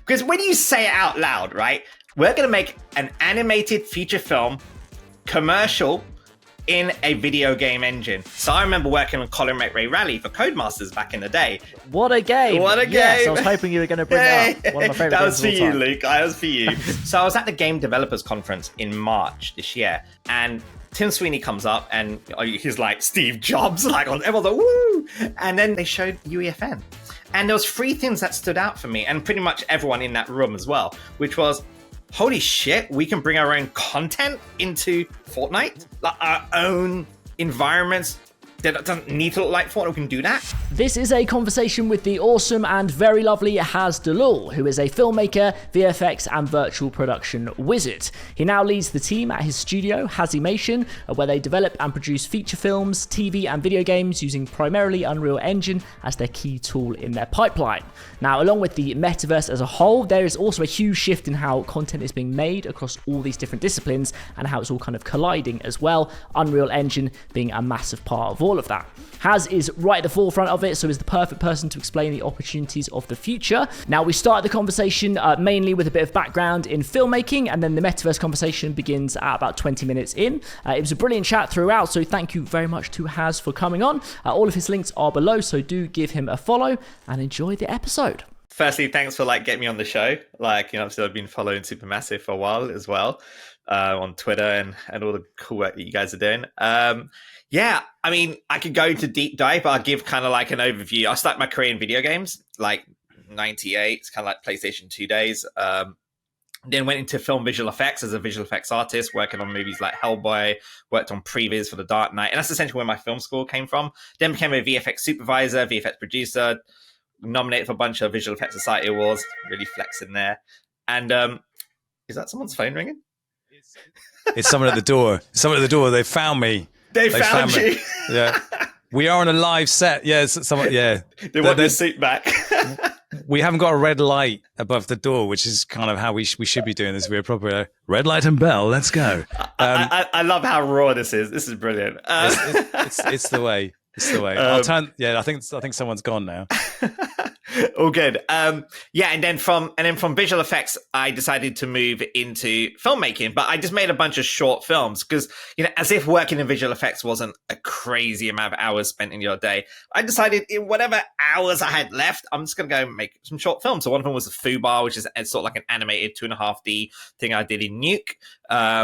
Because when you say it out loud, right, we're going to make an animated feature film commercial in a video game engine. So I remember working on Colin McRae Rally for Codemasters back in the day. What a game! What a game! Yes, I was hoping you were going to bring it up. One of my favorite That games was for of all you, time. Luke. That was for you. So I was at the Game Developers Conference in March this year, and Tim Sweeney comes up and he's like Steve Jobs, like everyone's like woo! And then they showed UEFN, and there was three things that stood out for me, and pretty much everyone in that room as well, which was, holy shit, we can bring our own content into Fortnite, like our own environments that doesn't need to look like Fortnite. We can do that. This is a conversation with the awesome and very lovely Haz Dalal, who is a filmmaker, VFX, and virtual production wizard. He now leads the team at his studio, Hazimation, where they develop and produce feature films, TV, and video games using primarily Unreal Engine as their key tool in their pipeline. Now, along with the metaverse as a whole, there is also a huge shift in how content is being made across all these different disciplines and how it's all kind of colliding as well, Unreal Engine being a massive part of all of that. Haz is right at the forefront of it, so is the perfect person to explain the opportunities of the future. Now, we started the conversation mainly with a bit of background in filmmaking, and then the metaverse conversation begins at about 20 minutes in. It was a brilliant chat throughout, so thank you very much to Haz for coming on. All of his links are below, so do give him a follow and enjoy the episode. Firstly, thanks for getting me on the show. Obviously I've been following Supermassive for a while as well, on Twitter and all the cool work that you guys are doing. Yeah, I mean, I could go into deep dive, but I'll give kind of an overview. I started my career in video games, 98. It's kind of like PlayStation 2 days. Then went into film visual effects as a visual effects artist, working on movies like Hellboy, worked on previews for The Dark Knight. And that's essentially where my film school came from. Then became a VFX supervisor, VFX producer, nominated for a bunch of Visual Effects Society awards, really flexing there. And is that someone's phone ringing? It's someone at the door. Someone at the door. They found me. They found you. Me. Yeah. We are on a live set. Yeah, someone. Yeah. They want their seat back. We haven't got a red light above the door, which is kind of how we should be doing this. We're proper red light and bell. Let's go. I love how raw this is. This is brilliant. It's the way. It's the way. I'll turn. Yeah, I think someone's gone now. All good. Yeah, and then from visual effects, I decided to move into filmmaking. But I just made a bunch of short films because, as if working in visual effects wasn't a crazy amount of hours spent in your day, I decided in whatever hours I had left, I'm just gonna go and make some short films. So one of them was the Fubar, which is sort of like an animated 2.5D thing I did in Nuke.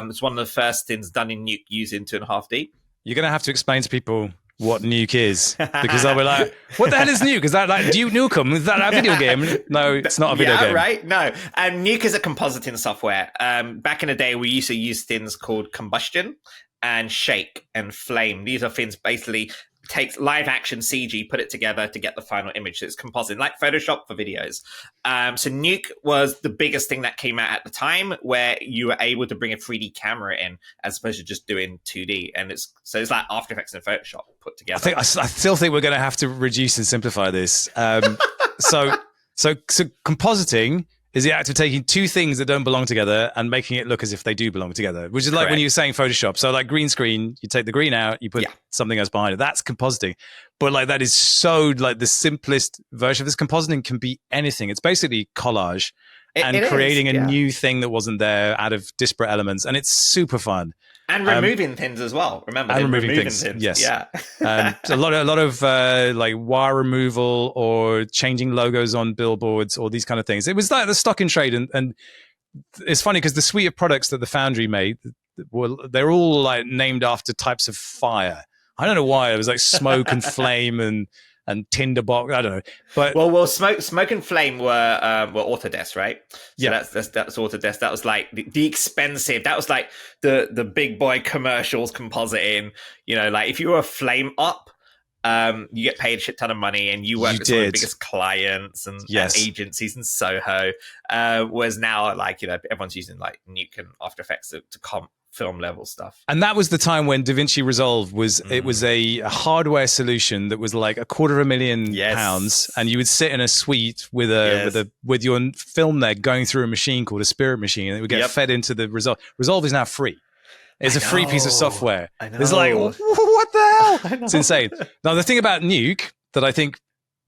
It's one of the first things done in Nuke using 2.5D. You're gonna have to explain to people what Nuke is, because I'll be like, what the hell is Nuke? Is that Duke Nukem? Is that a video game? No, it's not a video game. Right? No. Nuke is a compositing software. Back in the day, we used to use things called Combustion and Shake and Flame. These are things basically takes live action CG, put it together to get the final image. So it's composite, like Photoshop for videos. So Nuke was the biggest thing that came out at the time, where you were able to bring a 3D camera in as opposed to just doing 2D. And it's like After Effects and Photoshop put together. I still think we're going to have to reduce and simplify this. So compositing is the act of taking two things that don't belong together and making it look as if they do belong together, which is like when you were saying Photoshop. So like green screen, you take the green out, you put something else behind it. That's compositing. But that is so the simplest version of this. Compositing can be anything. It's basically collage and creating a new thing that wasn't there out of disparate elements. And it's super fun. And removing things as well. Remember, and removing things. Yes. Yeah. A lot of wire removal or changing logos on billboards or these kind of things. It was like the stock in trade, and it's funny because the suite of products that the Foundry made, they're all named after types of fire. I don't know why. It was like smoke and flame and tinderbox. I don't know, but smoke and flame were Autodesk, right? So that's Autodesk. That was like the expensive. That was like the big boy commercials compositing. If you were a flame up, you get paid a shit ton of monmoney, and you work with some of the biggest clients and agencies in Soho. Whereas now, everyone's using Nuke and After Effects to comp film level stuff. And that was the time when DaVinci Resolve was it was a hardware solution that was like £250,000 and you would sit in a suite with your film there going through a machine called a Spirit machine, and it would get fed into the Resolve. Resolve is now free. It's a free piece of software. I know. It's like, what the hell? It's insane. Now, the thing about Nuke that I think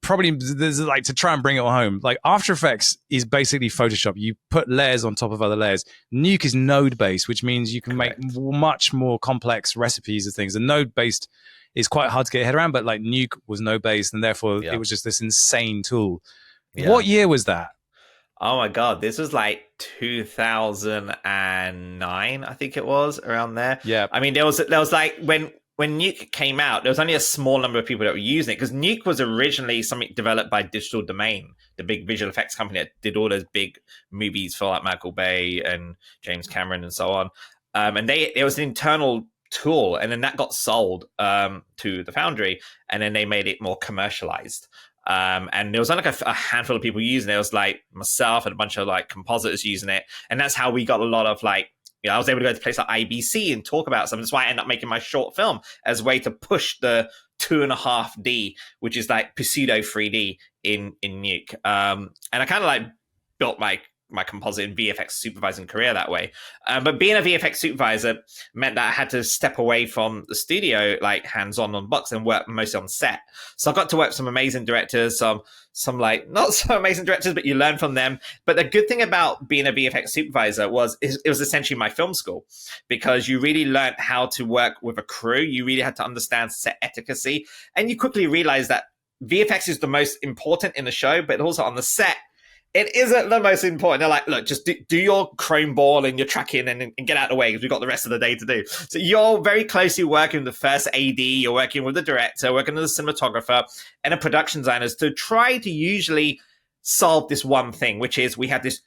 probably there's like to try and bring it home. Like After Effects is basically Photoshop. You put layers on top of other layers. Nuke is node based, which means you can make much more complex recipes of things. And node based is quite hard to get your head around, but like Nuke was node based, and therefore it was just this insane tool. Yeah. What year was that? Oh my God, this was like 2009, I think it was, around there. Yeah. I mean, there was like when Nuke came out, there was only a small number of people that were using it, because Nuke was originally something developed by Digital Domain, the big visual effects company that did all those big movies for like Michael Bay and James Cameron and so on. And it was an internal tool, and then that got sold to the Foundry, and then they made it more commercialized. And there was only like a handful of people using it. It was like myself and a bunch of like compositors using it. And that's how we got a lot of like, I was able to go to places like IBC and talk about something. That's why I ended up making my short film as a way to push the 2.5D, which is like pseudo 3D in Nuke. And I kind of like built my composite and VFX supervising career that way. But being a VFX supervisor meant that I had to step away from the studio, like hands-on box, and work mostly on set. So I got to work with some amazing directors, some like not so amazing directors, but you learn from them. But the good thing about being a VFX supervisor was it was essentially my film school, because you really learned how to work with a crew. You really had to understand set etiquette, and you quickly realize that VFX is the most important in the show, but also on the set, it isn't the most important. They're like, look, just do your chrome ball and your tracking and get out of the way, because we've got the rest of the day to do. So you're very closely working with the first AD, you're working with the director, working with the cinematographer and the production designers to try to usually solve this one thing, which is we have this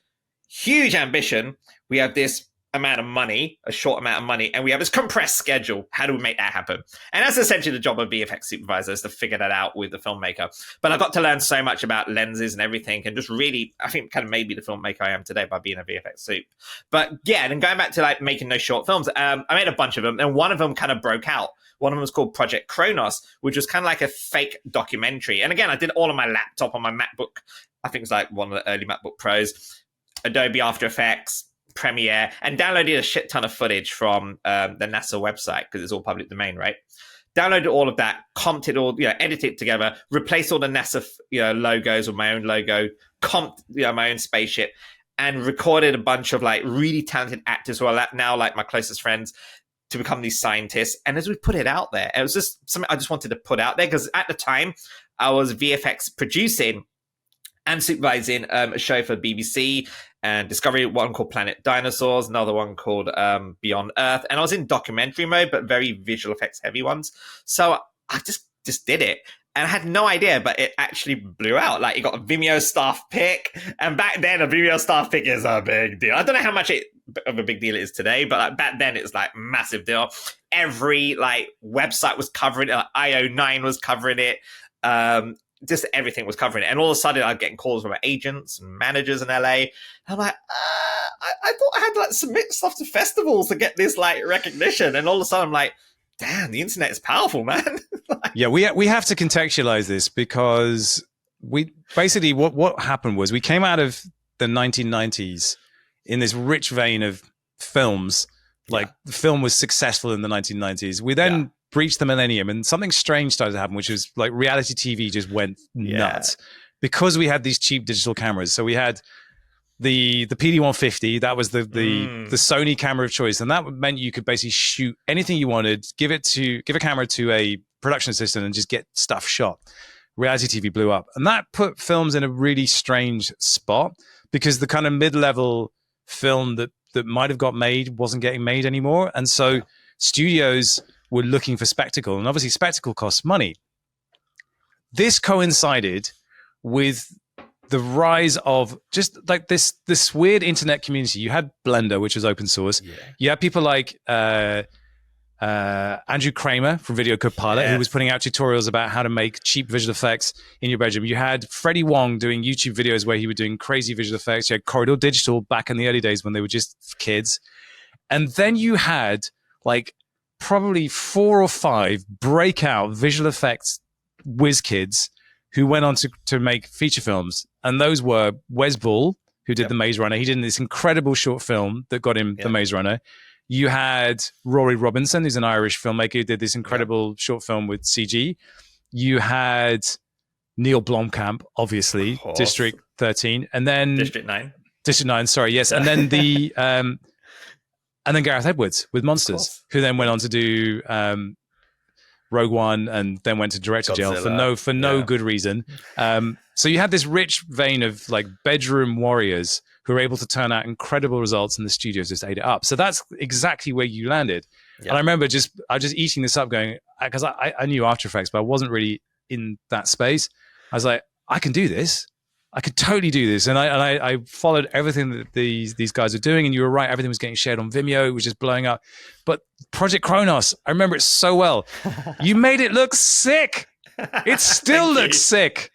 huge ambition, we have this amount of money, a short amount of money, and we have this compressed schedule. How do we make that happen? And that's essentially the job of VFX supervisor, is to figure that out with the filmmaker. But I got to learn so much about lenses and everything, and just really, I think, kind of made me the filmmaker I am today by being a VFX soup. But yeah, and then going back to like making those short films, I made a bunch of them, and one of them kind of broke out. One of them was called Project Kronos, which was kind of like a fake documentary. And again, I did all on my laptop on my MacBook. I think it's like one of the early MacBook Pros, Adobe After Effects, Premiere, and downloaded a shit ton of footage from the NASA website, because it's all public domain, right? Downloaded all of that, comped it all, edited it together, replaced all the NASA logos with my own logo, comped my own spaceship, and recorded a bunch of like really talented actors who are now like my closest friends to become these scientists. And as we put it out there, it was just something I just wanted to put out there, because at the time I was VFX producing and supervising a show for BBC and Discovery, one called Planet Dinosaurs, another one called Beyond Earth. And I was in documentary mode, but very visual effects heavy ones. So I just did it. And I had no idea, but it actually blew out. Like, it got a Vimeo staff pick. And back then, a Vimeo staff pick is a big deal. I don't know how much of a big deal it is today, but like, back then it was like massive deal. Every like website was covering it. Like, IO9 was covering it. Just everything was covering it. And all of a sudden I'm getting calls from agents and managers in LA. And I'm like, I thought I had to like submit stuff to festivals to get this like recognition. And all of a sudden I'm like, damn, the internet is powerful, man. Yeah, we have to contextualize this, because we basically what happened was we came out of the 1990s in this rich vein of films. Like the film was successful in the 1990s. We then breached the millennium, and something strange started to happen, which was like reality TV just went nuts because we had these cheap digital cameras. So we had the PD-150, that was the Sony camera of choice, and that meant you could basically shoot anything you wanted, give a camera to a production assistant, and just get stuff shot. Reality TV blew up, and that put films in a really strange spot, because the kind of mid-level film that might have got made wasn't getting made anymore, and so studios were looking for spectacle, and obviously spectacle costs money. This coincided with the rise of just like this weird internet community. You had Blender, which was open source. Yeah. You had people like Andrew Kramer from Video Copilot, who was putting out tutorials about how to make cheap visual effects in your bedroom. You had Freddie Wong doing YouTube videos where he was doing crazy visual effects. You had Corridor Digital back in the early days when they were just kids. And then you had like probably 4 or 5 breakout visual effects whiz kids who went on to make feature films. And those were Wes Ball, who did The Maze Runner. He did this incredible short film that got him The Maze Runner. You had Rory Robinson, who's an Irish filmmaker, who did this incredible short film with CG. You had Neil Blomkamp, obviously, District 13, and then District 9. District 9, sorry, yes, and then the and then Gareth Edwards with Monsters, who then went on to do Rogue One and then went to director jail for no good reason. So you had this rich vein of like bedroom warriors who were able to turn out incredible results, and the studios just ate it up. So that's exactly where you landed. Yep. And I remember I was just eating this up, going, because I knew After Effects, but I wasn't really in that space. I was like, I can do this. I could totally do this. And I followed everything that these guys are doing. And you were right, everything was getting shared on Vimeo. It was just blowing up. But Project Kronos, I remember it so well. You made it look sick. It still looks sick.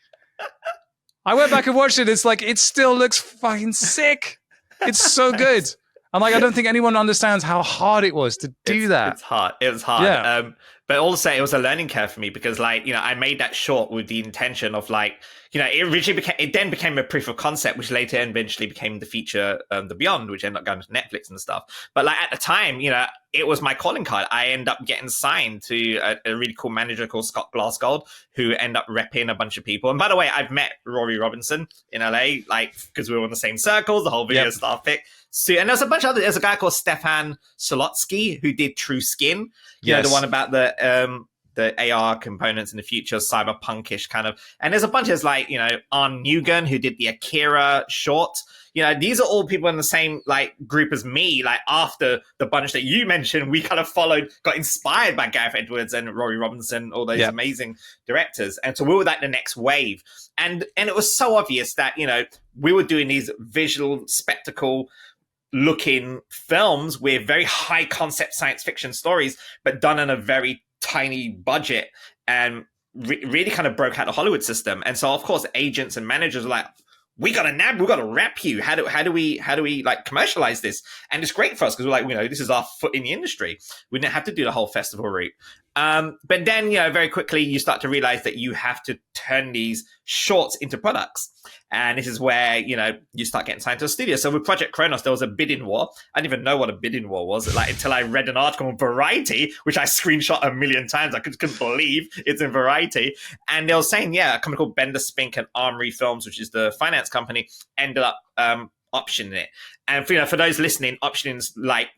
I went back and watched it. It's like, it still looks fucking sick. It's so good. I'm like, I don't think anyone understands how hard it was to do that. It's hard. It was hard. Yeah. But also it was a learning curve for me because, like, you know, I made that short with the intention of, like, you know, it then became a proof of concept, which later eventually became the feature, The Beyond, which ended up going to Netflix and stuff. But like at the time, you know, it was my calling card. I ended up getting signed to a really cool manager called Scott Glassgold, who ended up repping a bunch of people. And by the way, I've met Rory Robinson in LA, like, because we were in the same circles, the whole video stuff pick. So, and there's a bunch of there's a guy called Stefan Solotsky who did True Skin. You know, the one about the AR components in the future, cyberpunkish kind of. And there's a bunch of, like, you know, Arn Newgen, who did the Akira short. You know, these are all people in the same, like, group as me. Like, after the bunch that you mentioned, we kind of got inspired by Gareth Edwards and Rory Robinson, all those amazing directors. And so we were like the next wave. And it was so obvious that, you know, we were doing these visual spectacle looking films with very high concept science fiction stories, but done on a very tiny budget, and really kind of broke out the Hollywood system. And so, of course, agents and managers are like, we got to rep you. How do we like commercialize this? And it's great for us because we're like, you know, this is our foot in the industry. We didn't have to do the whole festival route. But then, you know, very quickly you start to realize that you have to turn these shorts into products. And this is where, you know, you start getting signed to a studio. So with Project Kronos, there was a bidding war. I didn't even know what a bidding war was, like, until I read an article in Variety, which I screenshot a million times. I couldn't believe it's in Variety. And they were saying, a company called Bender Spink and Armory Films, which is the finance company, ended up optioning it. And for those listening, optioning's like,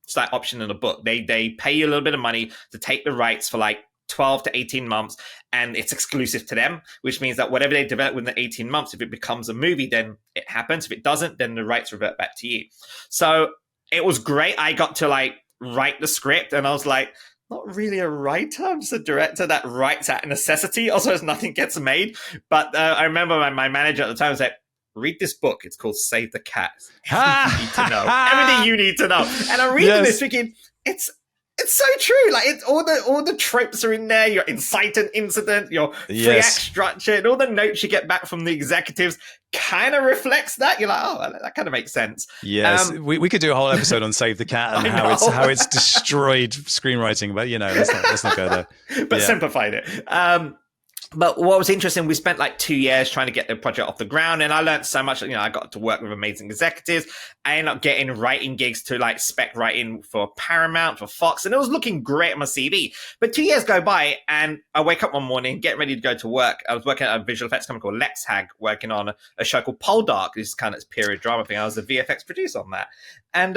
it's like optioning a book. They pay you a little bit of money to take the rights for like 12 to 18 months, and it's exclusive to them, which means that whatever they develop within the 18 months, if it becomes a movie, then it happens. If it doesn't, then the rights revert back to you. So it was great. I got to, like, write the script, and I was like, not really a writer. I'm just a director that writes out of necessity. Also, as nothing gets made. But I remember my manager at the time was like, read this book. It's called Save the Cat. Everything you need to know. Everything you need to know. And I'm reading this thinking, it's so true. Like, it's all the tropes are in there. Your incitant incident, your free act structure, and all the notes you get back from the executives kind of reflects that. You're like, oh, that kind of makes sense. Yes, we could do a whole episode on Save the Cat and how it's destroyed screenwriting. But, you know, let's not go there. But simplified it. But what was interesting, we spent like 2 years trying to get the project off the ground, and I learned so much. You know, I got to work with amazing executives. I ended up getting writing gigs to, like, spec writing for Paramount, for Fox, and it was looking great on my CV. But 2 years go by, and I wake up one morning, getting ready to go to work. I was working at a visual effects company called Lexhag, working on a show called Poldark, this kind of period drama thing. I was a VFX producer on that. And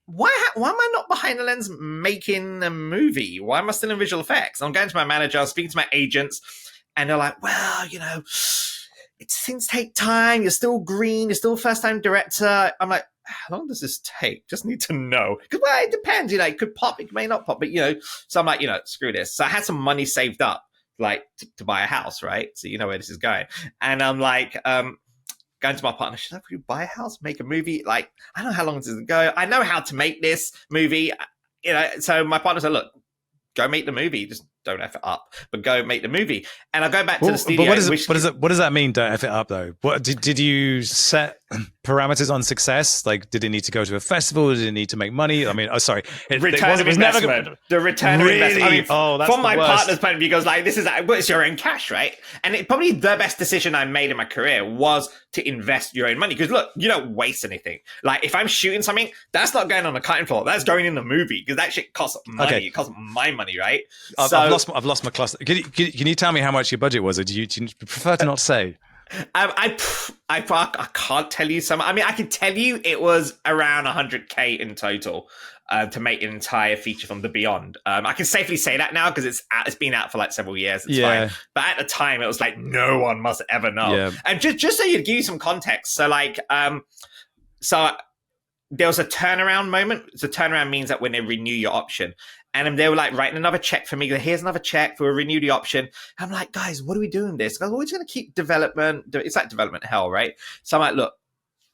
why am I not behind the lens making a movie? Why am I still in visual effects? I'm going to my manager, I'm speaking to my agents, and they're like, well, you know, things take time. You're still green. You're still first-time director. I'm like, how long does this take? Just need to know. Because, well, it depends. You know, it could pop. It may not pop. But, you know, so I'm like, you know, screw this. So I had some money saved up, like, to buy a house, right? So you know where this is going. And I'm like, going to my partner, should I really buy a house, make a movie? Like, I don't know how long this is going to go. I know how to make this movie. You know, so my partner said, look, go make the movie. Just don't F it up, but go make the movie. And I go back to the studio. But what does that mean? Don't F it up, though. What did you set parameters on success? Like, did it need to go to a festival? Did it need to make money? I mean, sorry. Return of investment. The return of investment. I mean, that's from my partner's point of view, goes like, this is, well, it's your own cash, right? And it probably the best decision I made in my career was to invest your own money. Because look, you don't waste anything. Like, if I'm shooting something, that's not going on the cutting floor. That's going in the movie because that shit costs money. Okay. It costs my money, right? I've I've lost my cluster. Can you tell me how much your budget was, or do you prefer to not say? I can't tell you some. I mean, I can tell you it was around 100K in total to make an entire feature from The Beyond. I can safely say that now because it's been out for like several years. It's fine. But at the time, it was like no one must ever know. Yeah. And just so you give you some context, so like there was a turnaround moment. So turnaround means that when they renew your option. And they were like writing another check for me. Here's another check for a renew the option. I'm like, guys, what are we doing this? We're just going to keep development. It's like development hell, right? So I'm like, look,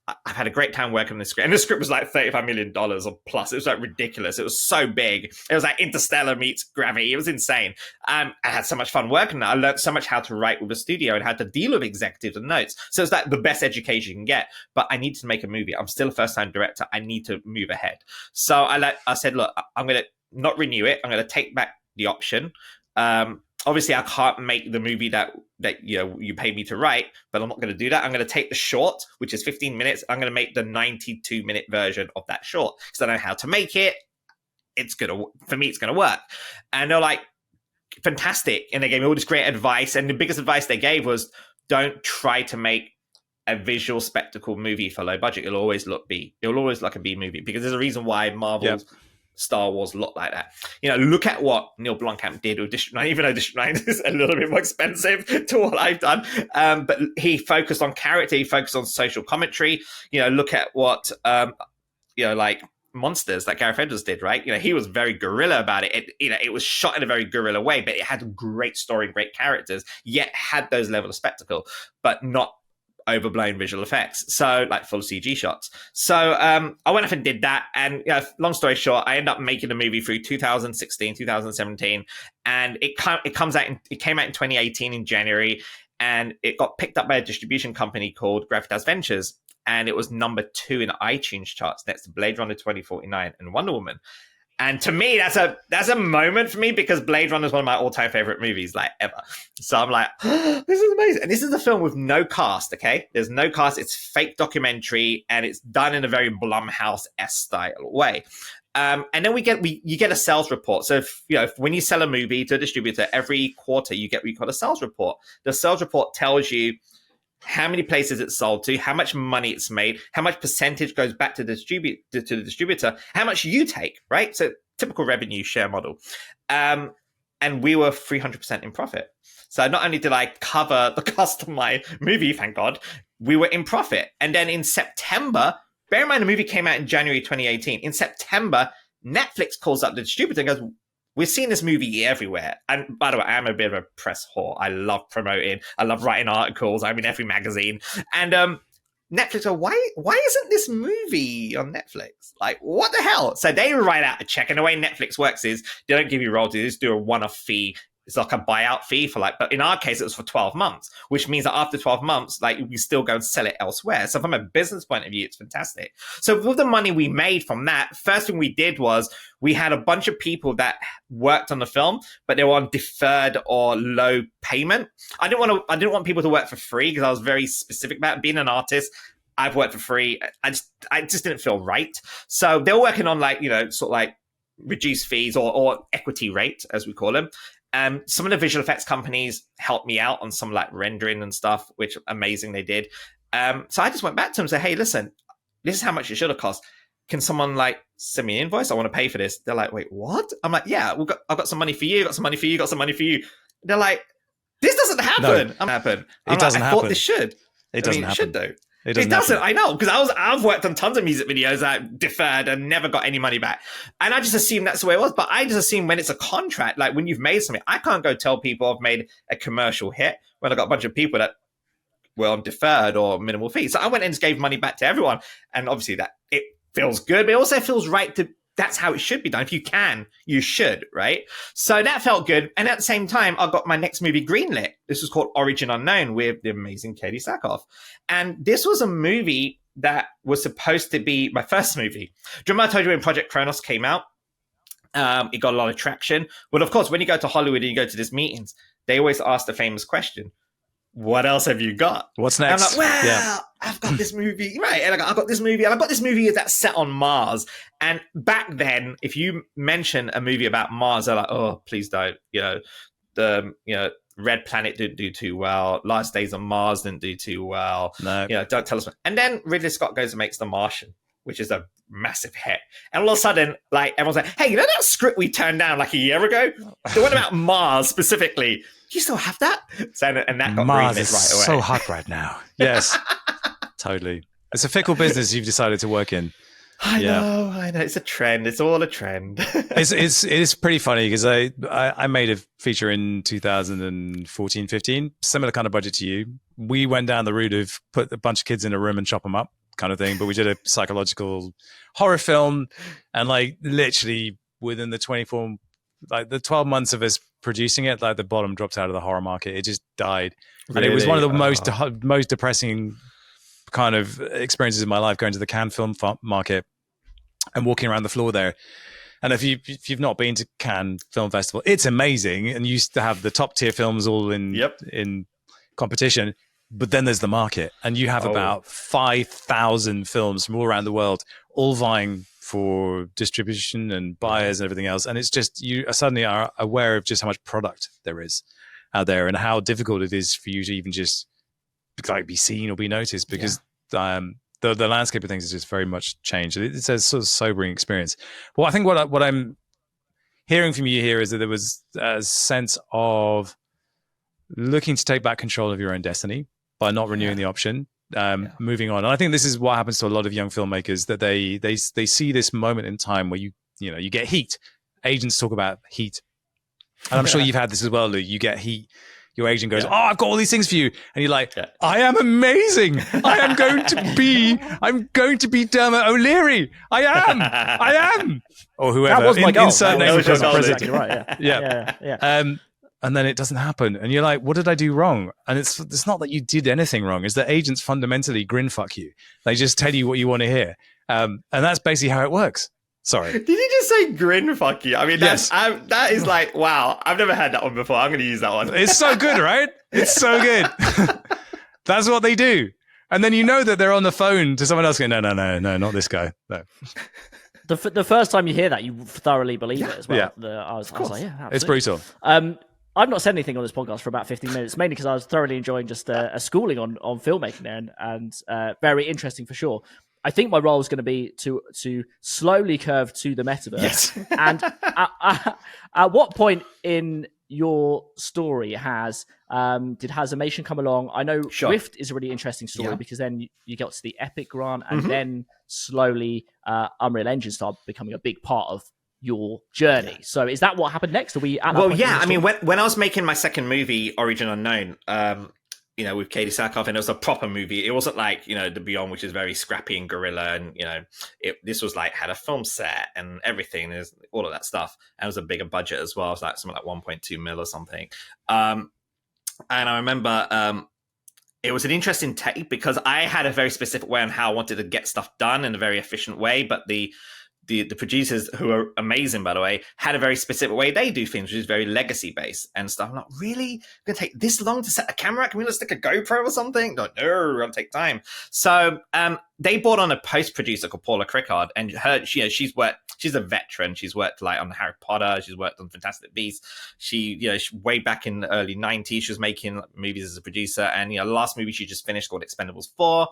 I've had a great time working on this script. And the script was like $35 million or plus. It was like ridiculous. It was so big. It was like Interstellar meets Gravity. It was insane. I had so much fun working on it. I learned so much how to write with a studio and how to deal with executives and notes. So it's like the best education you can get. But I need to make a movie. I'm still a first-time director. I need to move ahead. So I said, look, I'm going to not renew it. I'm going to take back the option. Obviously, I can't make the movie that you paid me to write, but I'm not going to do that. I'm going to take the short, which is 15 minutes. I'm going to make the 92-minute version of that short because I know how to make it. For me, it's going to work. And they're like, fantastic. And they gave me all this great advice. And the biggest advice they gave was, don't try to make a visual spectacle movie for low budget. It'll always look like a B movie because there's a reason why Marvel's Star Wars look like that. Look at what Neil Blomkamp did with District 9, even though District 9 is a little bit more expensive to what I've done. But he focused on character, he focused on social commentary. Look at what, like Monsters that Gareth Edwards did, right? He was very guerrilla about it. It was shot in a very guerrilla way, but it had a great story and great characters, yet had those level of spectacle, but not overblown visual effects, so like full CG shots. So I went off and did that, and long story short, I ended up making the movie through 2016, 2017, and it came out in 2018 in January, and it got picked up by a distribution company called Gravitas Ventures, and it was number 2 in iTunes charts next to Blade Runner 2049 and Wonder Woman. And to me, that's a moment for me because Blade Runner is one of my all-time favorite movies, like ever. So I'm like, oh, this is amazing. And this is a film with no cast, okay? There's no cast. It's fake documentary, and it's done in a very Blumhouse-esque style way. And then you get a sales report. So when you sell a movie to a distributor, every quarter you get what you call a sales report. The sales report tells you how many places it's sold to, how much money it's made, how much percentage goes back to the distributor, how much you take, right? So typical revenue share model. And we were 300% in profit. So not only did I cover the cost of my movie, thank God, we were in profit. And then in September, bear in mind the movie came out in January 2018. In September, Netflix calls up the distributor and goes, we're seeing this movie everywhere. And by the way, I'm a bit of a press whore. I love promoting. I love writing articles. I'm in every magazine. And Netflix go, why isn't this movie on Netflix? Like, what the hell? So they write out a check. And the way Netflix works is they don't give you royalties. They just do a one-off fee. It's like a buyout fee but in our case, it was for 12 months, which means that after 12 months, like we still go and sell it elsewhere. So from a business point of view, it's fantastic. So with the money we made from that, first thing we did was we had a bunch of people that worked on the film, but they were on deferred or low payment. I didn't want people to work for free because I was very specific about it. Being an artist. I've worked for free. I just didn't feel right. So they were working on sort of like reduced fees or equity rate, as we call them. Some of the visual effects companies helped me out on some like rendering and stuff, which amazing they did. So I just went back to them and said, hey, listen, this is how much it should have cost. Can someone like send me an invoice? I want to pay for this. They're like, wait, what? I'm like, yeah, I've got some money for you. Got some money for you. Got some money for you. They're like, this doesn't happen. No, happen. It doesn't happen. I thought this should. It doesn't happen. It should though. It doesn't. I know, because I've worked on tons of music videos that deferred and never got any money back. And I just assumed that's the way it was. But I just assume when it's a contract, like when you've made something, I can't go tell people I've made a commercial hit when I got a bunch of people that were on deferred or minimal fees. So I went and just gave money back to everyone. And obviously that it feels good, but it also feels right to, that's how it should be done. If you can, you should, right? So that felt good. And at the same time, I got my next movie greenlit. This was called Origin Unknown with the amazing Katie Sackhoff. And this was a movie that was supposed to be my first movie. Do you remember I told you when Project Kronos came out? It got a lot of traction. Well, of course, when you go to Hollywood and you go to these meetings, they always ask the famous question, what else have you got? What's And I'm next? like, well, I've got this movie, right? And I've got this movie, and I've got this movie that's set on Mars. And back then, if you mention a movie about Mars, they're like, oh, please don't. Red Planet didn't do too well. Last Days on Mars didn't do too well. No. Don't tell us. And then Ridley Scott goes and makes The Martian, which is a massive hit. And all of a sudden, like, everyone's like, hey, you know that script we turned down like a year ago? The one about Mars specifically. You still have that? And that got Mars greenlit is right away. so hot right now. Yes, totally. It's a fickle business you've decided to work in. I know. It's a trend. It's all a trend. It's pretty funny because I made a feature in 2014-15, similar kind of budget to you. We went down the route of put a bunch of kids in a room and chop them up kind of thing, but we did a psychological horror film, and like literally within the 12 months of us producing it, like the bottom dropped out of the horror market. It just died. Really? And it was one of the most depressing kind of experiences in my life, going to the Cannes Film Market and walking around the floor there. And if you've not been to Cannes Film Festival, it's amazing, and you used to have the top tier films all in competition. But then there's the market, and you have about 5,000 films from all around the world, all vying for distribution and buyers and everything else. And it's just, you suddenly are aware of just how much product there is out there and how difficult it is for you to even just like be seen or be noticed, because the landscape of things has just very much changed. It's a sort of sobering experience. Well, I think what I'm hearing from you here is that there was a sense of looking to take back control of your own destiny by not renewing the option, moving on. And I think this is what happens to a lot of young filmmakers, that they see this moment in time where you get heat. Agents talk about heat. And I'm sure you've had this as well, Lou. You get heat. Your agent goes, I've got all these things for you. And you're like, I am amazing. I'm going to be Dermot O'Leary. I am. Or whoever. That was my goal. Insert name was your for goal, president. Exactly right. Yeah. And then it doesn't happen. And you're like, what did I do wrong? And it's not that you did anything wrong. It's that agents fundamentally grin fuck you. They just tell you what you want to hear. And that's basically how it works. Sorry. Did you just say grin fuck you? I mean, Yes. that is like, wow. I've never heard that one before. I'm going to use that one. It's so good, right? It's so good. That's what they do. And then you know that they're on the phone to someone else going, no, not this guy. No. The first time you hear that, you thoroughly believe it as well. Yeah. I was like, yeah, absolutely. It's brutal. I've not said anything on this podcast for about 15 minutes, mainly because I was thoroughly enjoying just a schooling on filmmaking there, and very interesting for sure. I think my role is going to be to slowly curve to the metaverse. Yes. And at what point in your story did Hazimation come along? I know Rift is a really interesting story because then you got to the Epic grant, and then slowly Unreal Engine started becoming a big part of your journey. So is that what happened next? Are we at that point? I mean, when I was making my second movie, Origin Unknown, with Katie Sackhoff, and it was a proper movie. It wasn't like, The Beyond, which is very scrappy and guerrilla, and, this was like, had a film set and everything, there's all of that stuff. And it was a bigger budget as well. It was like something like 1.2 mil or something. And I remember it was an interesting take because I had a very specific way on how I wanted to get stuff done in a very efficient way, but the producers, who are amazing, by the way, had a very specific way they do things, which is very legacy based and stuff. I'm not really going to take this long to set a camera. Can we just stick a GoPro or something? No, it'll take time. So they brought on a post producer called Paula Crickard, and she's a veteran. She's worked like on Harry Potter. She's worked on Fantastic Beasts. She way back in the early 90s, she was making movies as a producer. And the last movie she just finished called Expendables 4.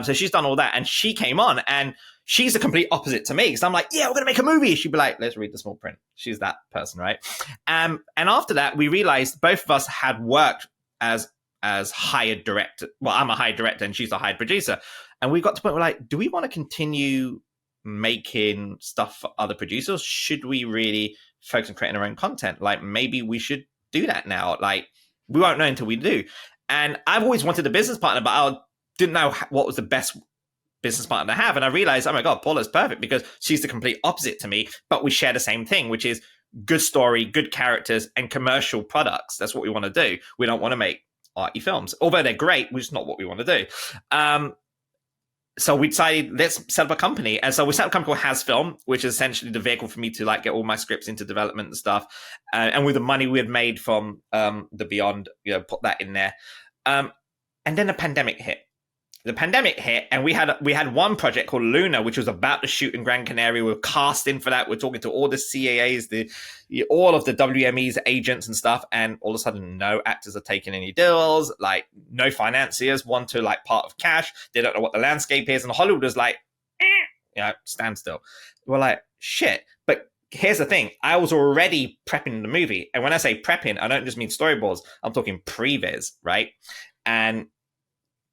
So she's done all that, and she came on, and she's the complete opposite to me, because I'm like, yeah, we're going to make a movie. She'd be like, let's read the small print. She's that person, right? And after that, we realized both of us had worked as hired director. Well, I'm a hired director and she's a hired producer. And we got to the point where like, do we want to continue making stuff for other producers? Should we really focus on creating our own content? Like, maybe we should do that now. Like, we won't know until we do. And I've always wanted a business partner, but I didn't know what was the best business partner to have. And I realized, oh my God, Paula's perfect because she's the complete opposite to me, but we share the same thing, which is good story, good characters, and commercial products. That's what we want to do. We don't want to make arty films, although they're great, which is not what we want to do. So we decided, let's set up a company. And so we set up a company called HasFilm, which is essentially the vehicle for me to like get all my scripts into development and stuff. And with the money we had made from The Beyond, put that in there. And then the pandemic hit. And we had one project called Luna, which was about to shoot in Gran Canaria. We were casting for that. We're talking to all the CAAs, all of the WMEs, agents and stuff. And all of a sudden, no actors are taking any deals. Like, no financiers want to like part of cash. They don't know what the landscape is. And Hollywood was like, stand still. We're like, shit. But here's the thing. I was already prepping the movie. And when I say prepping, I don't just mean storyboards. I'm talking previs, right? And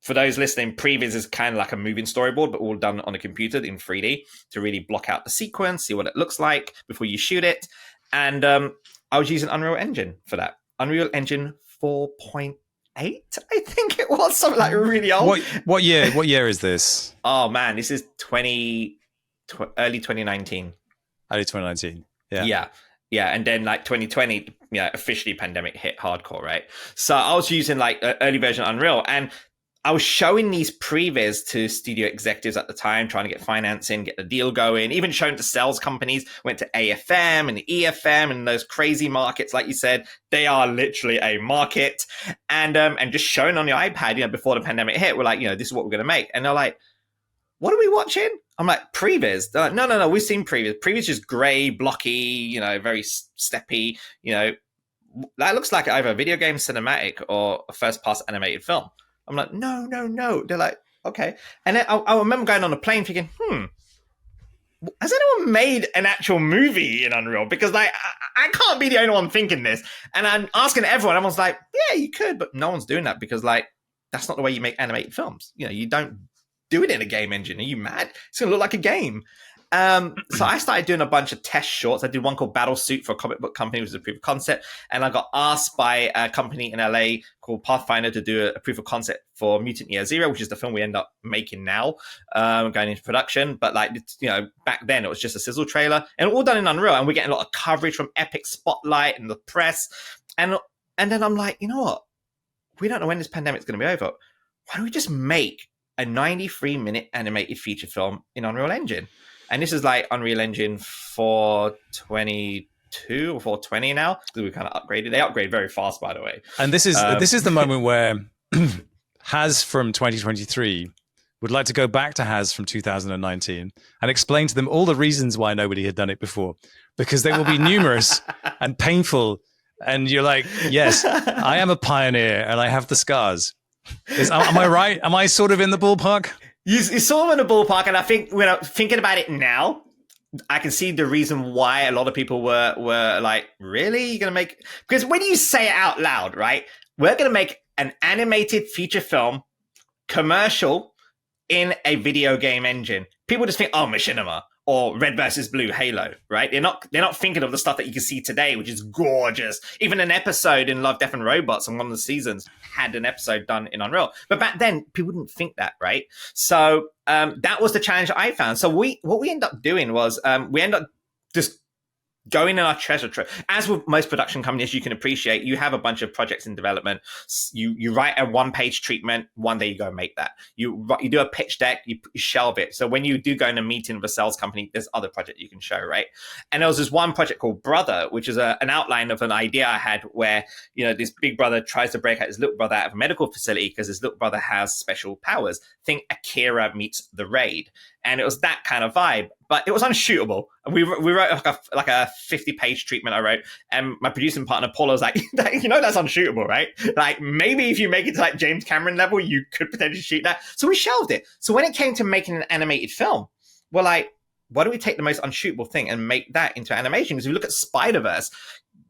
for those listening, previs is kind of like a moving storyboard, but all done on a computer in 3D to really block out the sequence, see what it looks like before you shoot it. And I was using Unreal Engine for that. Unreal Engine 4.8, I think it was, something like really old. What year is this? Oh man, this is early 2019. Early 2019. Yeah. Yeah, and then like 2020, officially pandemic hit hardcore, right? So I was using like an early version of Unreal, and I was showing these previs to studio executives at the time, trying to get financing, get the deal going, even showing to sales companies, went to AFM and EFM and those crazy markets. Like you said, they are literally a market. And just showing on the iPad, before the pandemic hit, we're like, this is what we're going to make. And they're like, what are we watching? I'm like, previs. They're like, no, we've seen previs. Previs is gray, blocky, very steppy, that looks like either a video game cinematic or a first pass animated film. I'm like, no. They're like, okay. And then I remember going on a plane thinking, has anyone made an actual movie in Unreal? Because like, I can't be the only one thinking this. And I'm asking everyone. Everyone's like, yeah, you could, but no one's doing that because like, that's not the way you make animated films. You don't do it in a game engine. Are you mad? It's going to look like a game. So I started doing a bunch of test shorts. I did one called Battle Suit for a comic book company, which was a proof of concept. And I got asked by a company in LA called Pathfinder to do a proof of concept for Mutant Year Zero, which is the film we end up making now, going into production. But like, back then it was just a sizzle trailer and all done in Unreal. And we're getting a lot of coverage from Epic Spotlight and the press. And then I'm like, you know what? We don't know when this pandemic's going to be over. Why don't we just make a 93-minute animated feature film in Unreal Engine? And this is like Unreal Engine 422 or 420 now, because we kind of upgraded. They upgrade very fast, by the way. And this is the moment where Haz from 2023 would like to go back to Haz from 2019 and explain to them all the reasons why nobody had done it before, because they will be numerous and painful. And you're like, yes, I am a pioneer and I have the scars. Am I right? Am I sort of in the ballpark? You're sort of in the ballpark, and I think when I'm thinking about it now, I can see the reason why a lot of people were like, really? You're going to make... Because when you say it out loud, right? We're going to make an animated feature film commercial in a video game engine. People just think, oh, Machinima or Red versus Blue Halo, right? They're not thinking of the stuff that you can see today, which is gorgeous. Even an episode in Love, Death and Robots on one of the seasons had an episode done in Unreal. But back then, people didn't think that, right? So that was the challenge I found. So what we ended up doing was we ended up just going in our treasure trove. As with most production companies, you can appreciate, you have a bunch of projects in development. You write a one-page treatment, one day you go and make that. You do a pitch deck, you shelve it. So when you do go in a meeting with a sales company, there's other project you can show, right? And there was this one project called Brother, which is an outline of an idea I had where, this big brother tries to break out his little brother out of a medical facility because his little brother has special powers. Think Akira meets The Raid. And it was that kind of vibe, but it was unshootable. And we wrote like a 50-page treatment I wrote, and my producing partner Paula was like, that's unshootable, right? Like maybe if you make it to like James Cameron level, you could potentially shoot that. So we shelved it. So when it came to making an animated film, we're like, why don't we take the most unshootable thing and make that into animation? Because if you look at Spider-Verse,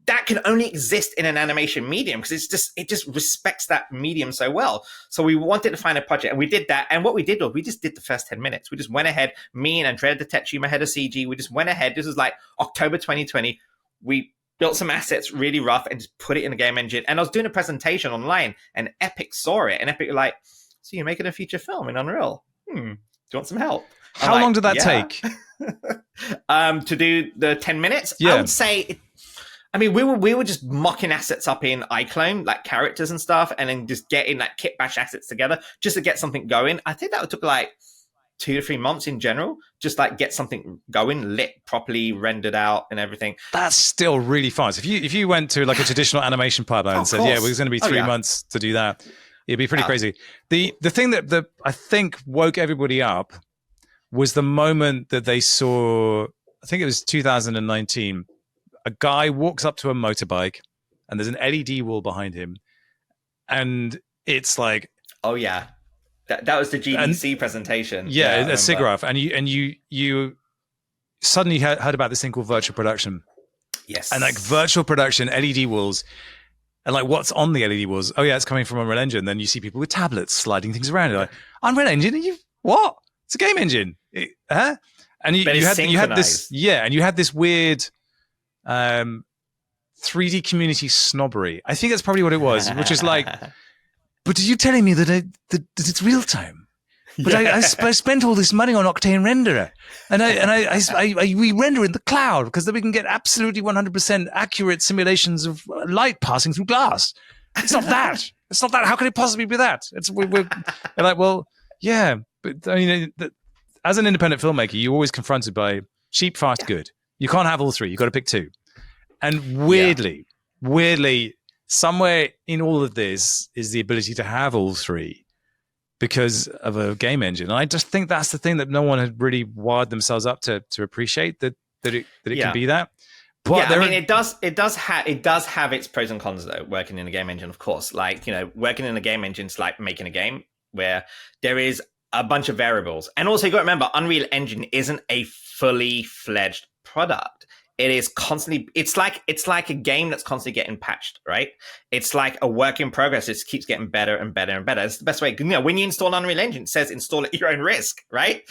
that can only exist in an animation medium because it just respects that medium so well. So we wanted to find a project, and we did that. And what we did was we just did the first 10 minutes. We just went ahead, me and Andrea Detechi, my head of CG, we just went ahead. This was like October 2020. We built some assets really rough and just put it in a game engine. And I was doing a presentation online, and Epic saw it. And Epic were like, so you're making a feature film in Unreal? Do you want some help? How long did that take? To do the 10 minutes? Yeah. I would say... we were just mocking assets up in iClone, like characters and stuff, and then just getting like kit bash assets together just to get something going. I think that took like 2 to 3 months in general, just like get something going, lit properly, rendered out and everything. That's still really fast. If you went to like a traditional animation pipeline and said, yeah, we're going to be 3 months to do that. It'd be pretty crazy. The thing that I think woke everybody up was the moment that they saw, I think it was 2019, a guy walks up to a motorbike and there's an LED wall behind him. And it's like, oh yeah, that was the GDC presentation. Yeah, a SIGGRAPH, and you suddenly heard about this thing called virtual production. Yes, and like virtual production, LED walls, and like what's on the LED walls? Oh yeah, it's coming from Unreal Engine. Then you see people with tablets sliding things around. You're like, Unreal Engine? Are you what? It's a game engine, huh? And you had this, yeah, and you had this weird 3D community snobbery. I think that's probably what it was, which is like, but are you telling me that it's real time? But I spent all this money on Octane Renderer, and we render in the cloud because then we can get absolutely 100% accurate simulations of light passing through glass. It's not that. It's not that. How can it possibly be that? We're like, well, yeah, but I mean, as an independent filmmaker, you're always confronted by cheap, fast, good. You can't have all three. You've got to pick two. And weirdly, somewhere in all of this is the ability to have all three because of a game engine. And I just think that's the thing that no one had really wired themselves up to appreciate, that it can be that. But I mean, it does have its pros and cons though, working in a game engine, of course. Like, working in a game engine is like making a game where there is a bunch of variables. And also you got to remember, Unreal Engine isn't a fully fledged product. It is constantly, it's like a game that's constantly getting patched, right? It's like a work in progress. It keeps getting better and better and better. It's the best way. When you install Unreal Engine, it says install at your own risk, right?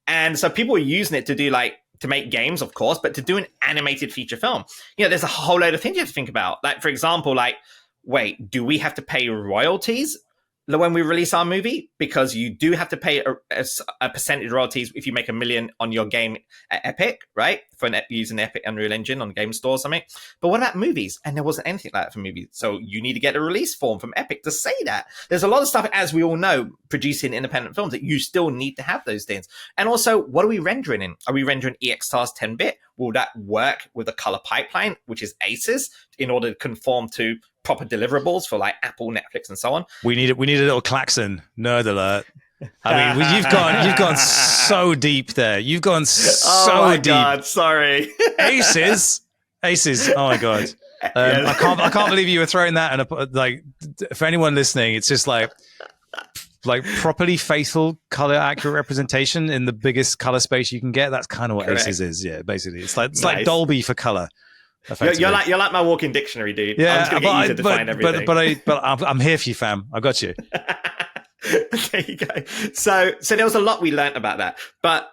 And so people are using it to make games, of course, but to do an animated feature film. There's a whole load of things you have to think about. Like, for example, wait, do we have to pay royalties when we release our movie? Because you do have to pay a percentage royalties if you make $1 million on your game at Epic, right? For using the Epic Unreal Engine on Game Store or something. But what about movies? And there wasn't anything like that for movies. So you need to get a release form from Epic to say that. There's a lot of stuff, as we all know, producing independent films, that you still need to have those things. And also, what are we rendering in? Are we rendering EXTARS 10-bit? Will that work with the color pipeline, which is ACES, in order to conform to proper deliverables for like Apple, Netflix, and so on? We need a little klaxon. Nerd alert. I mean, you've gone so deep there. You've gone so oh my deep. God, sorry. Aces. Oh my God. Yes. I can't believe you were throwing that. And like, for anyone listening, it's just like properly faithful, color accurate representation in the biggest color space you can get. That's kind of what Correct. Aces is. Yeah, basically, it's like Dolby for color. You're like my walking dictionary, dude. Yeah, I'm just gonna get you to define everything. But I'm here for you, fam. I got you. There you go. So there was a lot we learned about that. But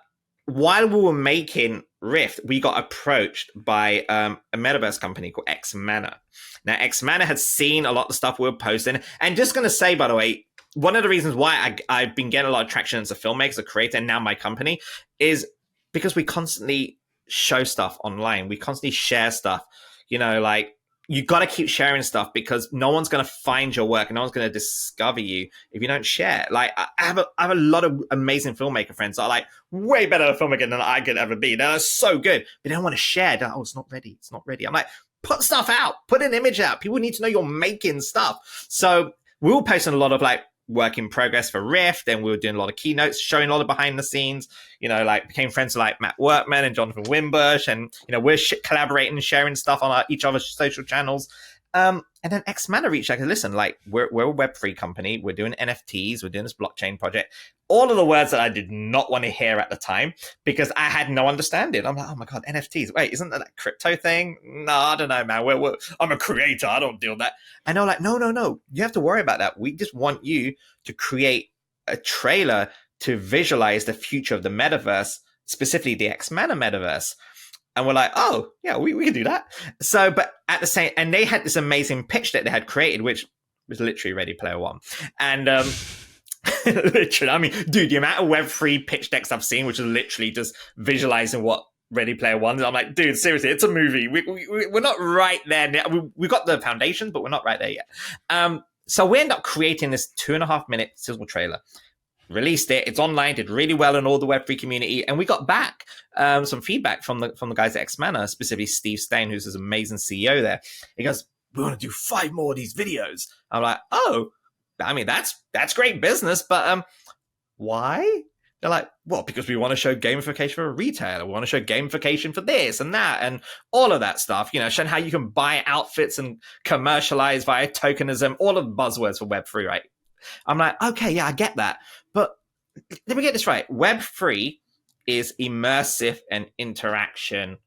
while we were making Rift, we got approached by a metaverse company called XManner. Now, XManner had seen a lot of the stuff we were posting. And just going to say, by the way, one of the reasons why I've been getting a lot of traction as a filmmaker, a creator, and now my company, is because we constantly show stuff online. We constantly share stuff. You got to keep sharing stuff because no one's going to find your work and no one's going to discover you if you don't share. Like, I have a lot of amazing filmmaker friends that are like way better at a filmmaker than I could ever be. They're so good, but they don't want to share. They're like, oh, it's not ready. It's not ready. I'm like, put stuff out, put an image out. People need to know you're making stuff. So we were posting a lot of work in progress for Rift, and we were doing a lot of keynotes, showing a lot of behind the scenes, became friends with Matt Workman and Jonathan Wimbush, and we're collaborating, sharing stuff on each other's social channels. And then XManner reached out and listen, we're a Web3 company, we're doing NFTs, we're doing this blockchain project. All of the words that I did not want to hear at the time because I had no understanding. I'm like, oh my God, NFTs. Wait, isn't that crypto thing? No, I don't know, man. I'm a creator. I don't deal with that. And they're like, no. You have to worry about that. We just want you to create a trailer to visualize the future of the metaverse, specifically the XManner metaverse. And we're like, oh, yeah, we can do that. So, but at the same, and they had this amazing pitch that they had created, which was literally Ready Player One. And literally, I mean, dude, the amount of Web3 pitch decks I've seen, which is literally just visualizing what Ready Player One is. I'm like, dude, seriously, it's a movie. We're not right there. We got the foundations, but we're not right there yet. So we end up creating this 2.5-minute sizzle trailer. Released it. It's online. Did really well in all the Web3 community, and we got back some feedback from the guys at XManner, specifically Steve Stein, who's this amazing CEO there. He goes, "We want to do 5 more of these videos." I'm like, "Oh, I mean, that's great business, but why? They're like, well, because we want to show gamification for a retailer. We want to show gamification for this and that and all of that stuff. Showing how you can buy outfits and commercialize via tokenism, all of the buzzwords for Web3, right? I'm like, okay, yeah, I get that. But let me get this right. Web3 is immersive and interaction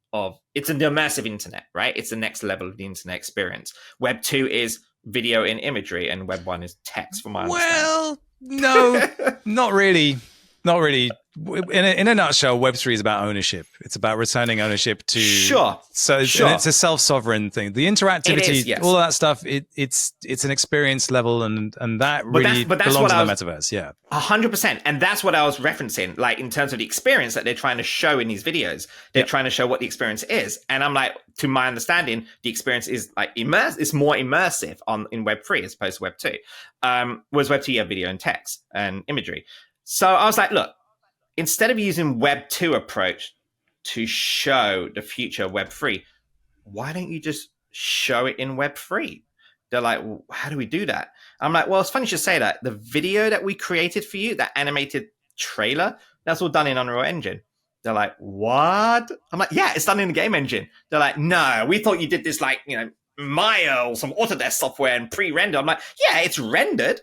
it's an immersive internet, right? It's the next level of the internet experience. Web2 is video and imagery, and Web1 is text, from my understanding. Well, no, not really. Not really. In a nutshell, Web3 is about ownership. It's about returning ownership to. Sure. So it's a self-sovereign thing. The interactivity, is, yes. all of that stuff, it's an experience level, and that really belongs in the metaverse. Yeah, 100%. And that's what I was referencing, like in terms of the experience that they're trying to show in these videos. They're trying to show what the experience is. And I'm like, to my understanding, the experience is like it's more immersive in Web3 as opposed to Web2. Whereas Web2, you have video and text and imagery. So I was like, look, instead of using Web 2 approach to show the future of Web 3, why don't you just show it in Web 3? They're like, well, how do we do that? I'm like, well, it's funny you should say that. The video that we created for you, that animated trailer, that's all done in Unreal Engine. They're like, what? I'm like, yeah, it's done in the game engine. They're like, no, we thought you did this like, Maya or some Autodesk software and pre-render. I'm like, yeah, it's rendered,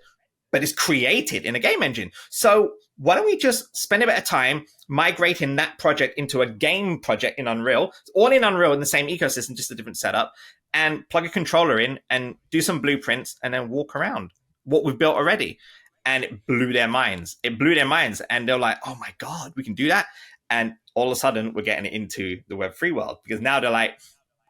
but it's created in a game engine. So why don't we just spend a bit of time migrating that project into a game project in Unreal, all in Unreal in the same ecosystem, just a different setup, and plug a controller in and do some blueprints and then walk around what we've built already. And it blew their minds. And they're like, oh my God, we can do that. And all of a sudden we're getting into the Web3 world, because now they're like,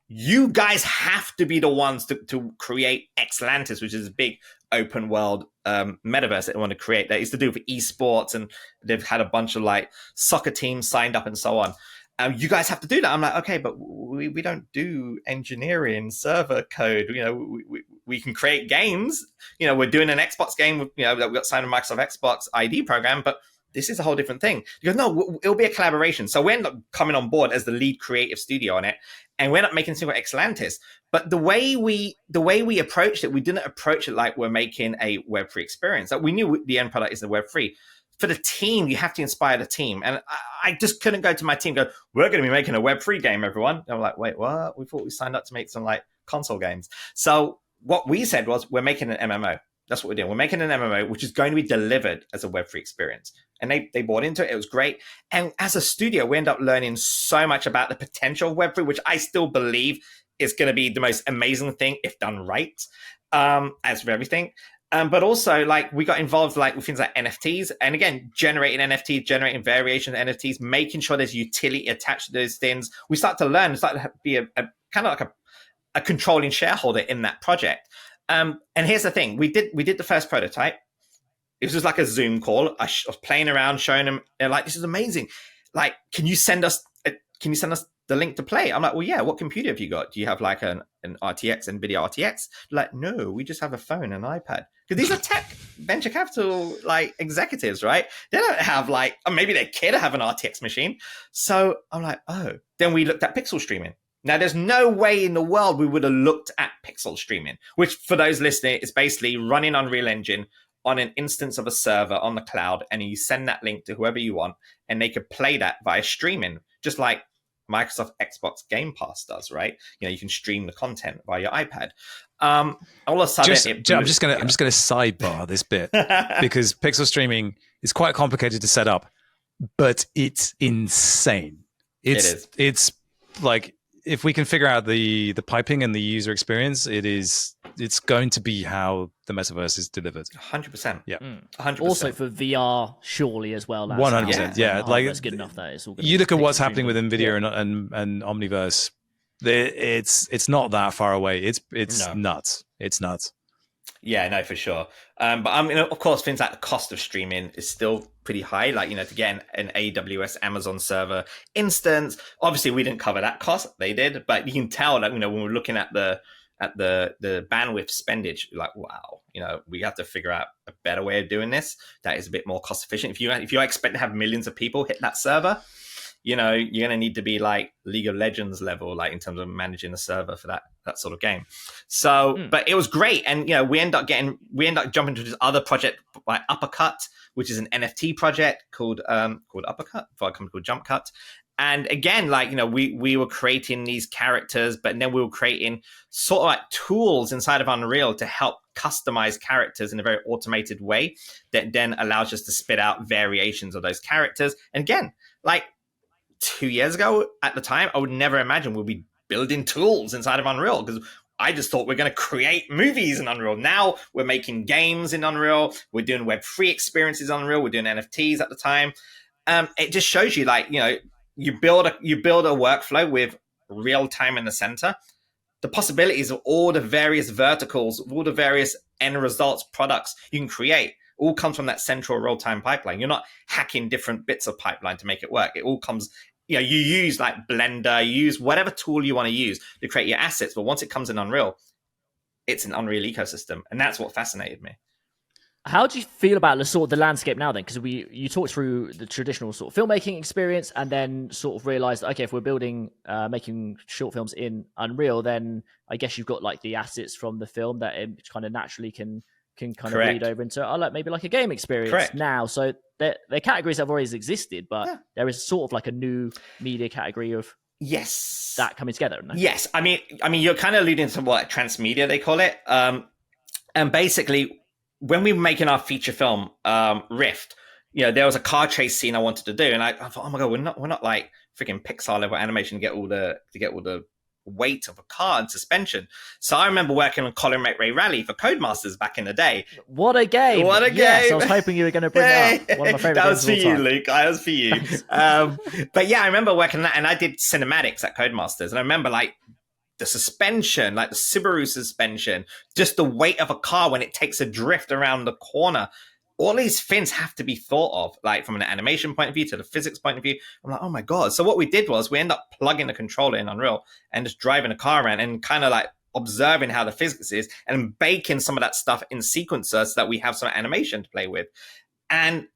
you guys have to be the ones to create Xlantis, which is a big open world metaverse that they want to create. That is to do with esports, and they've had a bunch of like soccer teams signed up and so on. You guys have to do that. I'm like, okay, but we don't do engineering, server code. We can create games. We're doing an Xbox game, that we got signed with Microsoft Xbox ID program, but this is a whole different thing. He goes, no, it'll be a collaboration. So we end up coming on board as the lead creative studio on it, and we end up making something like Xlantis. But the way we approached it, we didn't approach it like we're making a Web3 experience. Like we knew the end product is the Web3. For the team, you have to inspire the team. And I just couldn't go to my team and go, we're going to be making a Web3 game, everyone. And I'm like, wait, what? We thought we signed up to make some like console games. So what we said was, we're making an MMO. That's what we're doing. We're making an MMO, which is going to be delivered as a Web3 experience. And they bought into it. It was great. And as a studio, we end up learning so much about the potential of Web3, which I still believe is going to be the most amazing thing if done right, as with everything. But also, like, we got involved like with things like NFTs. And again, generating NFTs, generating variations of NFTs, making sure there's utility attached to those things. We start to learn, start to be a kind of like a controlling shareholder in that project. And here's the thing: we did the first prototype. It was just like a Zoom call. I was playing around, showing them. They're like, "This is amazing! Like, can you send us the link to play?" I'm like, "Well, yeah. What computer have you got? Do you have like an RTX, NVIDIA RTX?" They're like, "No, we just have a phone and an iPad." Because these are tech venture capital like executives, right? They don't have like, or maybe their kid have an RTX machine. So I'm like, oh. Then we looked at pixel streaming. Now, there's no way in the world we would have looked at pixel streaming, which for those listening is basically running Unreal Engine on an instance of a server on the cloud, and you send that link to whoever you want, and they could play that via streaming, just like Microsoft Xbox Game Pass does, right? You can stream the content via your iPad. All of a sudden, I'm just gonna sidebar this bit because pixel streaming is quite complicated to set up, but it's insane. It's like, if we can figure out the piping and the user experience, it's going to be how the metaverse is delivered. 100%. Yeah. 100%. Also for VR, surely as well. 100%. Yeah. Like, that's good enough that it's all good. You look at what's happening with NVIDIA and Omniverse. It's not that far away. It's nuts. It's nuts. Yeah, no, for sure. But I mean, of course, things like the cost of streaming is still pretty high. Like, to get an AWS Amazon server instance, obviously we didn't cover that cost. They did, but you can tell that, when we're looking at the bandwidth spendage, like, wow, we have to figure out a better way of doing this that is a bit more cost efficient. If you expect to have millions of people hit that server, you're going to need to be like League of Legends level, like in terms of managing a server for that sort of game. So, but it was great. And, we end up jumping to this other project by Uppercut, which is an NFT project called Uppercut for a company called Jump Cut. And again, like, we were creating these characters, but then we were creating sort of like tools inside of Unreal to help customize characters in a very automated way that then allows us to spit out variations of those characters. And again, like 2 years ago at the time, I would never imagine we'll be building tools inside of Unreal, because I just thought we're going to create movies in Unreal. Now we're making games in Unreal. We're doing Web3 experiences in Unreal. We're doing NFTs at the time. It just shows you, like, you build a workflow with real time in the center. The possibilities of all the various verticals, all the various end results, products you can create, all comes from that central real time pipeline. You're not hacking different bits of pipeline to make it work. It all comes, you use like Blender, you use whatever tool you want to use to create your assets. But once it comes in Unreal, it's an Unreal ecosystem. And that's what fascinated me. How do you feel about the landscape now then? Because you talked through the traditional sort of filmmaking experience, and then sort of realized, okay, if we're building, making short films in Unreal, then I guess you've got like the assets from the film that it kind of naturally can kind of read over into maybe like a game experience now. So the categories have always existed, but there is sort of like a new media category of that coming together. No? Yes, I mean you're kind of alluding to what transmedia they call it, and basically, when we were making our feature film, Rift, there was a car chase scene I wanted to do, and I thought, oh my god, we're not like freaking Pixar level animation to get all the weight of a car and suspension. So I remember working on Colin McRae Rally for Codemasters back in the day. What a game! Yes, I was hoping you were going to bring it up. One of my favorite that was games for of all you, time. Luke. That was for you. But yeah, I remember working on that, and I did cinematics at Codemasters, and I remember like the suspension, like the Subaru suspension, just the weight of a car when it takes a drift around the corner. All these things have to be thought of, like from an animation point of view to the physics point of view. I'm like, oh my God. So what we did was we ended up plugging the controller in Unreal and just driving a car around and kind of like observing how the physics is and baking some of that stuff in sequencers so that we have some animation to play with. And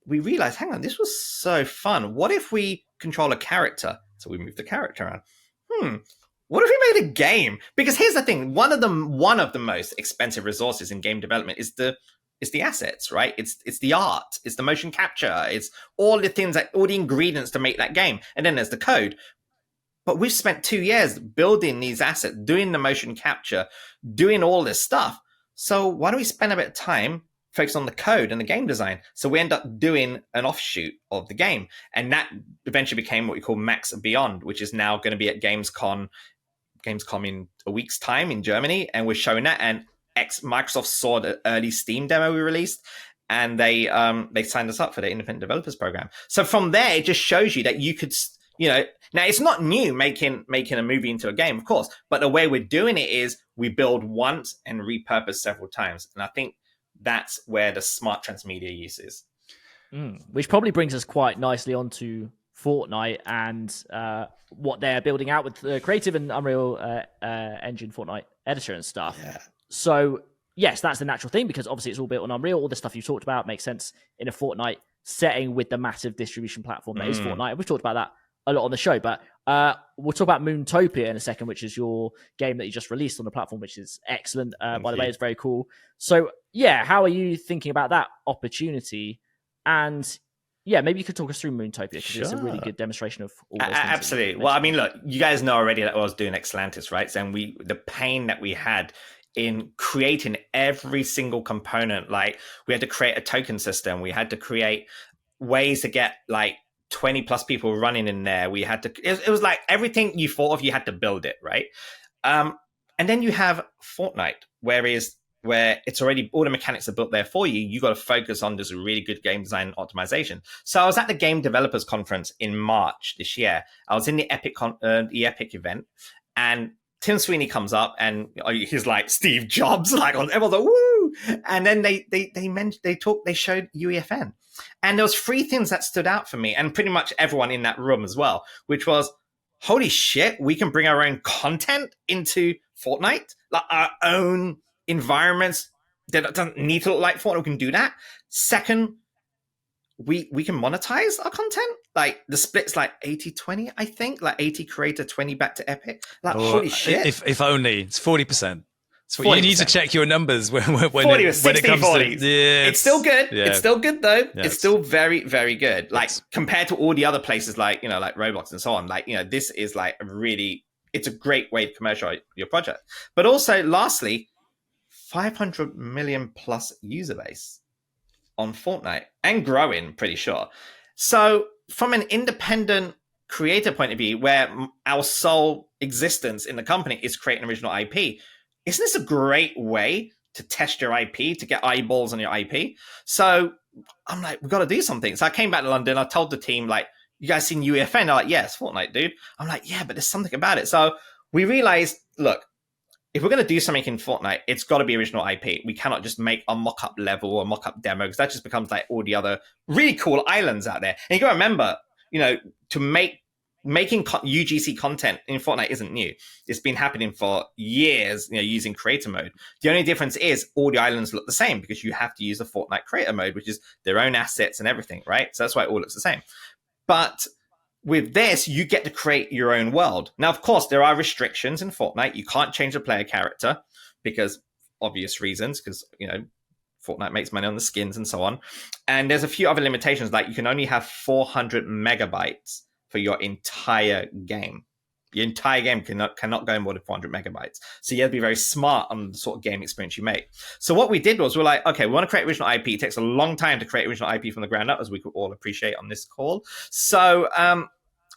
we realized, hang on, this was so fun. What if we control a character? So we moved the character around. What if we made a game? Because here's the thing: one of the most expensive resources in game development is the assets, right? It's the art, it's the motion capture, it's all the things, like all the ingredients to make that game, and then there's the code. But we've spent 2 years building these assets, doing the motion capture, doing all this stuff. So why don't we spend a bit of time focused on the code and the game design? So we end up doing an offshoot of the game, and that eventually became what we call Max Beyond, which is now going to be at Gamescom in a week's time in Germany, and we're showing that. And Microsoft saw the early Steam demo we released, and they signed us up for the Independent Developers Program. So from there, it just shows you that you could, now it's not new making a movie into a game, of course, but the way we're doing it is we build once and repurpose several times, and I think that's where the smart transmedia use is. Which probably brings us quite nicely onto Fortnite and what they're building out with the creative and Unreal Engine Fortnite editor and stuff. Yeah. So yes, that's the natural thing, because obviously it's all built on Unreal. All the stuff you've talked about makes sense in a Fortnite setting with the massive distribution platform that is Fortnite. We've talked about that a lot on the show, but we'll talk about Moontopia in a second, which is your game that you just released on the platform, which is excellent. By the way, it's very cool. So yeah, how are you thinking about that opportunity? And yeah, maybe you could talk us through Moontopia, because it's a really good demonstration of all those things. Absolutely. Well, I mean, look, you guys know already that I was doing Xlantis, right? And the pain that we had in creating every single component, like we had to create a token system, we had to create ways to get like 20 plus people running in there. We had to, it was like everything you thought of, you had to build it, right? And then you have Fortnite, where it's already, all the mechanics are built there for you. You got to focus on this really good game design and optimization. So I was at the Game Developers Conference in March this year. I was in the Epic event, and Tim Sweeney comes up and he's like Steve Jobs, like everyone's like, woo! And then they showed UEFN. And there was 3 things that stood out for me, and pretty much everyone in that room as well, which was, holy shit, we can bring our own content into Fortnite, like our own environments that doesn't need to look like Fortnite. We can do that. Second, we can monetize our content. like the split's like 80-20, I think, like 80 creator, 20 back to Epic. Like, holy shit. If only it's 40%. So 40%. You need to check your numbers when 40 it, or 60, comes 40. to It's still good. Yeah. It's still good though. Yeah, it's still very, very good. Like compared to all the other places like, you know, like Roblox and so on, like, you know, this is like it's a great way to commercialize your project. But also lastly, 500 million plus user base on Fortnite and growing, pretty sure. So from an independent creator point of view, where our sole existence in the company is creating original IP, isn't this a great way to test your IP, to get eyeballs on your IP? So I'm like, we've got to do something. So I came back to London. I told the team, like, you guys seen UEFN? They're like, yeah, it's Fortnite, dude. I'm like, yeah, but there's something about it. So we realized, look, if we're going to do something in Fortnite, it's got to be original IP. We cannot just make a mock-up level or a mock-up demo, because that just becomes like all the other really cool islands out there. And you got to remember, you know, to making UGC content in Fortnite isn't new. It's been happening for years, you know, using creator mode. The only difference is all the islands look the same because you have to use the Fortnite creator mode, which is their own assets and everything, right? So that's why it all looks the same. But with this, you get to create your own world. Now, of course, there are restrictions in Fortnite. You can't change the player character because obvious reasons, because, you know, Fortnite makes money on the skins and so on. And there's a few other limitations, like you can only have 400 megabytes for your entire game. Your entire game cannot go more than 400 megabytes. So you have to be very smart on the sort of game experience you make. So what we did was we're like, okay, we want to create original IP. It takes a long time to create original IP from the ground up, as we could all appreciate on this call. So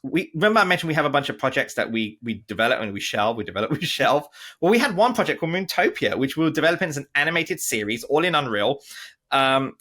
we remember I mentioned we have a bunch of projects that we develop and we shelve. Well, we had one project called Moontopia, which we were developing as an animated series, all in Unreal,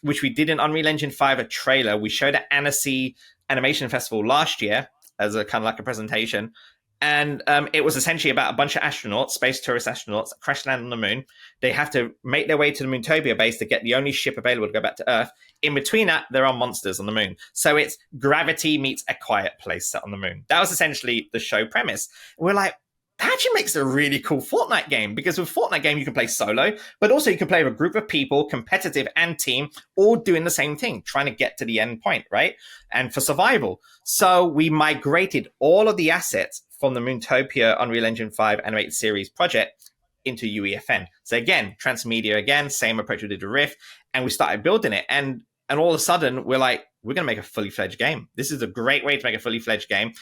which we did in Unreal Engine 5, a trailer. We showed at Annecy Animation Festival last year as a kind of like a presentation. And it was essentially about a bunch of astronauts, space tourist astronauts, crash land on the moon. They have to make their way to the Moontopia base to get the only ship available to go back to Earth. In between that, there are monsters on the moon. So it's Gravity meets A Quiet Place set on the moon. That was essentially the show premise. We're like, that actually makes it a really cool Fortnite game, because with Fortnite game, you can play solo, but also you can play with a group of people, competitive and team, all doing the same thing, trying to get to the end point, right? And for survival. So we migrated all of the assets from the Moontopia Unreal Engine 5 animated series project into UEFN. So again, transmedia again, same approach we did with Rift, and we started building it. And all of a sudden, we're like, we're going to make a fully fledged game. This is a great way to make a fully fledged game.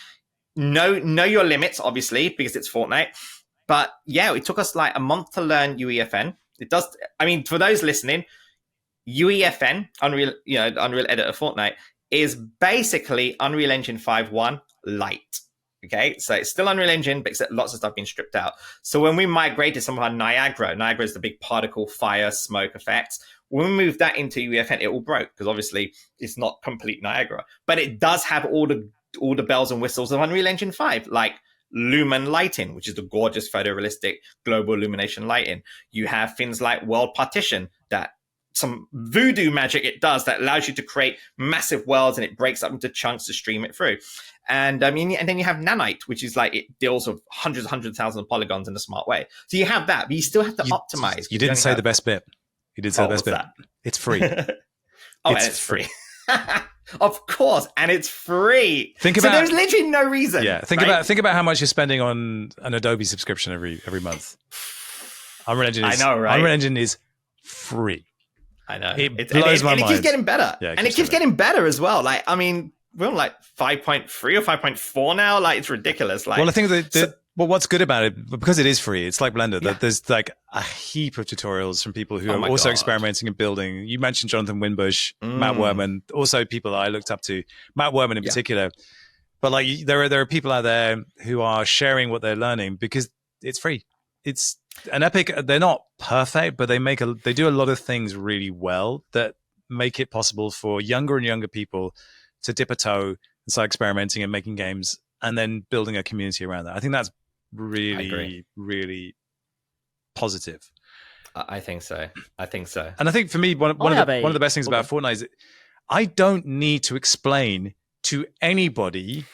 Know your limits, obviously, because it's Fortnite. But yeah, it took us like a month to learn UEFN. It does. I mean, for those listening, UEFN, Unreal Editor Fortnite, is basically Unreal Engine 5.1 light. Okay, so it's still Unreal Engine, but lots of stuff being stripped out. So when we migrated some of our Niagara is the big particle, fire, smoke effects. When we moved that into UEFN, it all broke because obviously it's not complete Niagara, but it does have all the bells and whistles of Unreal Engine 5, like lumen lighting, which is the gorgeous photorealistic global illumination lighting. You have things like world partition, that some voodoo magic it does that allows you to create massive worlds and it breaks up into chunks to stream it through. And I mean, and then you have Nanite, which is like, it deals with hundreds of thousands of polygons in a smart way. So you have that, but you still have to optimize. You didn't say the best bit. You did say the best bit. That? It's free. It's free. Of course, and it's free. So there's literally no reason. Yeah, think about how much you're spending on an Adobe subscription every month. Unreal Engine Unreal Engine is free. I know. It blows my mind. It keeps getting better. Yeah, and it keeps getting better as well. Like, I mean, we're on like 5.3 or 5.4 now. Like, it's ridiculous. Like, well, I think what's good about it, because it is free, it's like Blender. Yeah. There's like a heap of tutorials from people who are also experimenting and building. You mentioned Jonathan Winbush, Matt Werman, also people that I looked up to, Matt Werman in particular. But like, there are people out there who are sharing what they're learning because it's free. It's an Epic. They're not perfect, but they do a lot of things really well that make it possible for younger and younger people to dip a toe and start experimenting and making games and then building a community around that. I think that's really, really positive. I think so. And I think for me, one of the best things about Fortnite is I don't need to explain to anybody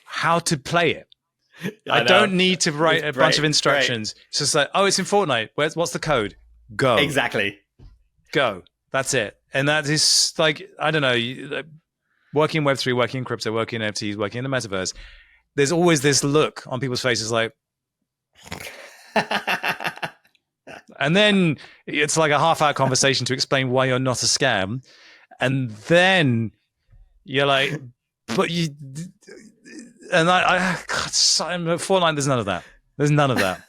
how to play it. I don't need to write a bunch of instructions. It's just like, oh, it's in Fortnite. What's the code? Go. Exactly. Go. That's it. And that is like, I don't know. working in Web3, working in crypto, working in NFTs, working in the metaverse, there's always this look on people's faces like, and then it's like a half-hour conversation to explain why you're not a scam. And then you're like, but you, and God, Fortnite, there's none of that. There's none of that.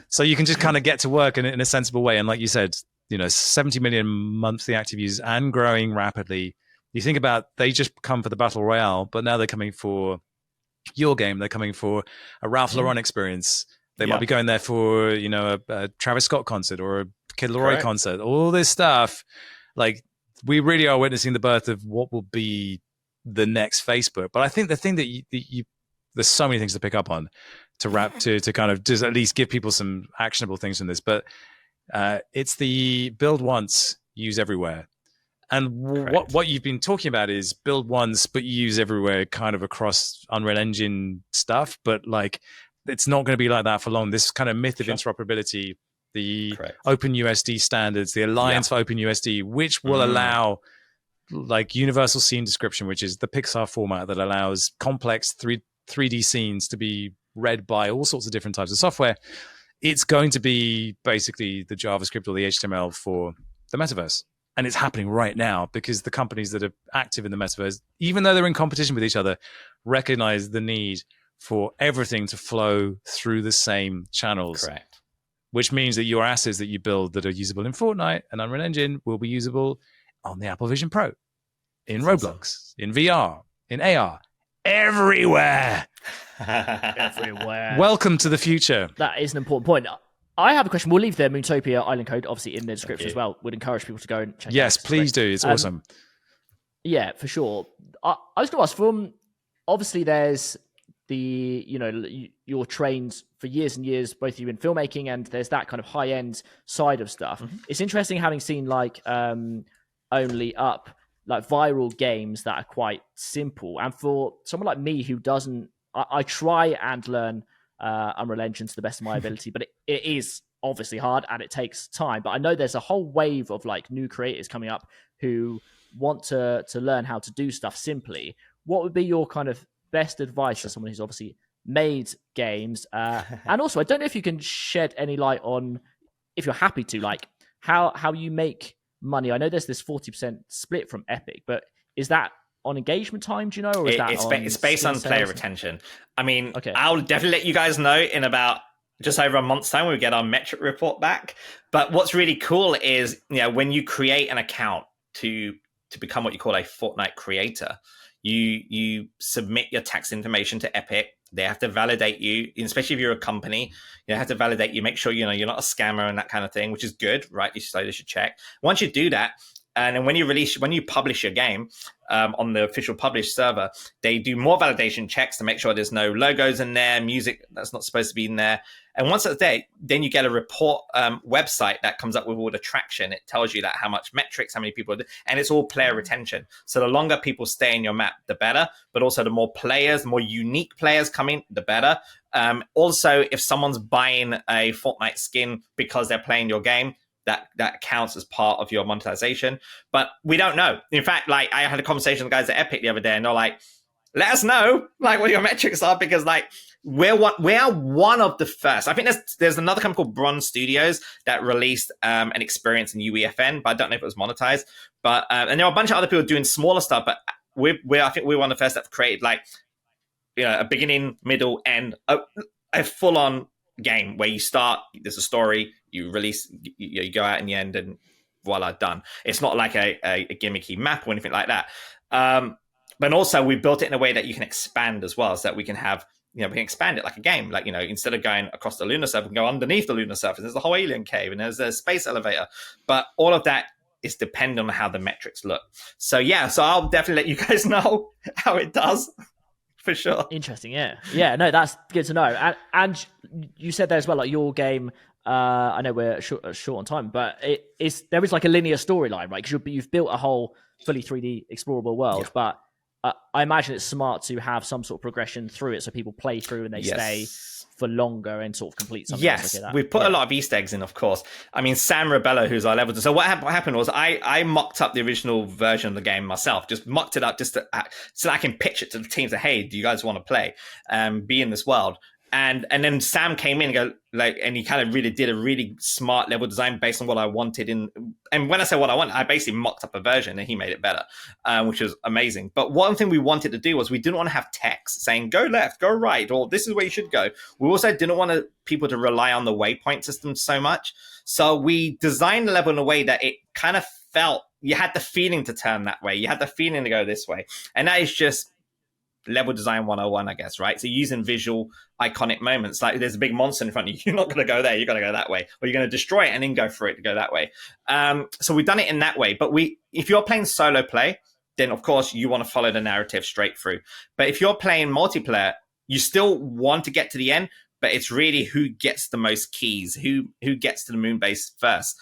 So you can just kind of get to work in a sensible way. And like you said, 70 million monthly active users and growing rapidly. You think about, they just come for the battle royale, but now they're coming for your game. They're coming for a Ralph Lauren experience. They might be going there for, a Travis Scott concert or a Kid Laroi concert, all this stuff. Like, we really are witnessing the birth of what will be the next Facebook. But I think the thing that you there's so many things to pick up on to kind of just at least give people some actionable things from this. But it's the build once, use everywhere. And what you've been talking about is build once, but use everywhere, kind of across Unreal Engine stuff. But like, it's not going to be like that for long. This kind of myth of interoperability, the OpenUSD standards, the Alliance for OpenUSD, which will allow like universal scene description, which is the Pixar format that allows complex 3D scenes to be read by all sorts of different types of software. It's going to be basically the JavaScript or the HTML for the metaverse. And it's happening right now because the companies that are active in the metaverse, even though they're in competition with each other, recognize the need for everything to flow through the same channels. Correct. Which means that your assets that you build that are usable in Fortnite and Unreal Engine will be usable on the Apple Vision Pro, in Roblox, in VR, in AR, everywhere. Everywhere. Welcome to the future. That is an important point. I have a question. We'll leave the Mootopia island code obviously in the description as well. Would encourage people to go and check it out. Yes, please do. It's awesome. Yeah, for sure. I was going to ask, from obviously there's the, you're trained for years and years, both of you in filmmaking, and there's that kind of high end side of stuff. It's interesting having seen like Only Up, like viral games that are quite simple. And for someone like me who doesn't, I try and learn Unreal Engine to the best of my ability, but it is obviously hard and it takes time. But I know there's a whole wave of like new creators coming up who want to learn how to do stuff simply. What would be your kind of best advice to someone who's obviously made games? And also, I don't know if you can shed any light on, if you're happy to, like how you make money. I know there's this 40% split from Epic, but is that on engagement time, do you know? Or is it's based on player retention. I mean, I'll definitely let you guys know in about just over a month's time when we get our metric report back. But what's really cool is, when you create an account to become what you call a Fortnite creator, you submit your tax information to Epic. They have to validate you, especially if you're a company. They have to validate you, make sure you're not a scammer and that kind of thing, which is good, right? So they should check. Once you do that, and then when you publish your game on the official publish server, they do more validation checks to make sure there's no logos in there, music that's not supposed to be in there. And once that's there, then you get a report website that comes up with all the traction. It tells you that how much metrics, how many people, and it's all player retention. So the longer people stay in your map, the better. But also the more players, more unique players come in, the better. Also, if someone's buying a Fortnite skin because they're playing your game, that counts as part of your monetization. But we don't know. In fact, like I had a conversation with the guys at Epic the other day, and they're like, let us know like what your metrics are, because like we are one of the first. I think there's another company called Bronze Studios that released an experience in UEFN, but I don't know if it was monetized. But and there are a bunch of other people doing smaller stuff, but I think we're one of the first that have created like a beginning, middle, end, a full on game where you start, there's a story, you release, you go out in the end, and voila, done. It's not like a gimmicky map or anything like that. But also we built it in a way that you can expand as well, so that we can have, we can expand it like a game. Like, instead of going across the lunar surface, we can go underneath the lunar surface. There's the whole alien cave and there's a space elevator. But all of that is dependent on how the metrics look. So so I'll definitely let you guys know how it does. For sure. Interesting, yeah. No, that's good to know. And you said there as well, like your game. I know we're short on time, but there is like a linear storyline, right? Because you've built a whole fully 3D explorable world. Yeah. But I imagine it's smart to have some sort of progression through it so people play through and they stay for longer and sort of complete something. Yes, we've put a lot of Easter eggs in, of course. I mean, Sam Rebello, who's our level. So what happened was I mocked up the original version of the game myself, just mocked it up just so I can pitch it to the team. Say, hey, do you guys want to play? Be in this world. And then Sam came in and he kind of really did a really smart level design based on what I wanted. And when I say what I want, I basically mocked up a version and he made it better, which was amazing. But one thing we wanted to do was we didn't want to have text saying go left, go right, or this is where you should go. We also didn't want people to rely on the waypoint system so much. So we designed the level in a way that it kind of felt you had the feeling to turn that way. You had the feeling to go this way. And that is just level design 101, I guess, right? So using visual iconic moments, like there's a big monster in front of you, you're not going to go there, you're going to go that way, or you're going to destroy it and then go for it to go that way. So we've done it in that way. But if you're playing solo play, then of course you want to follow the narrative straight through. But if you're playing multiplayer, you still want to get to the end, but it's really who gets the most keys, who gets to the moon base first.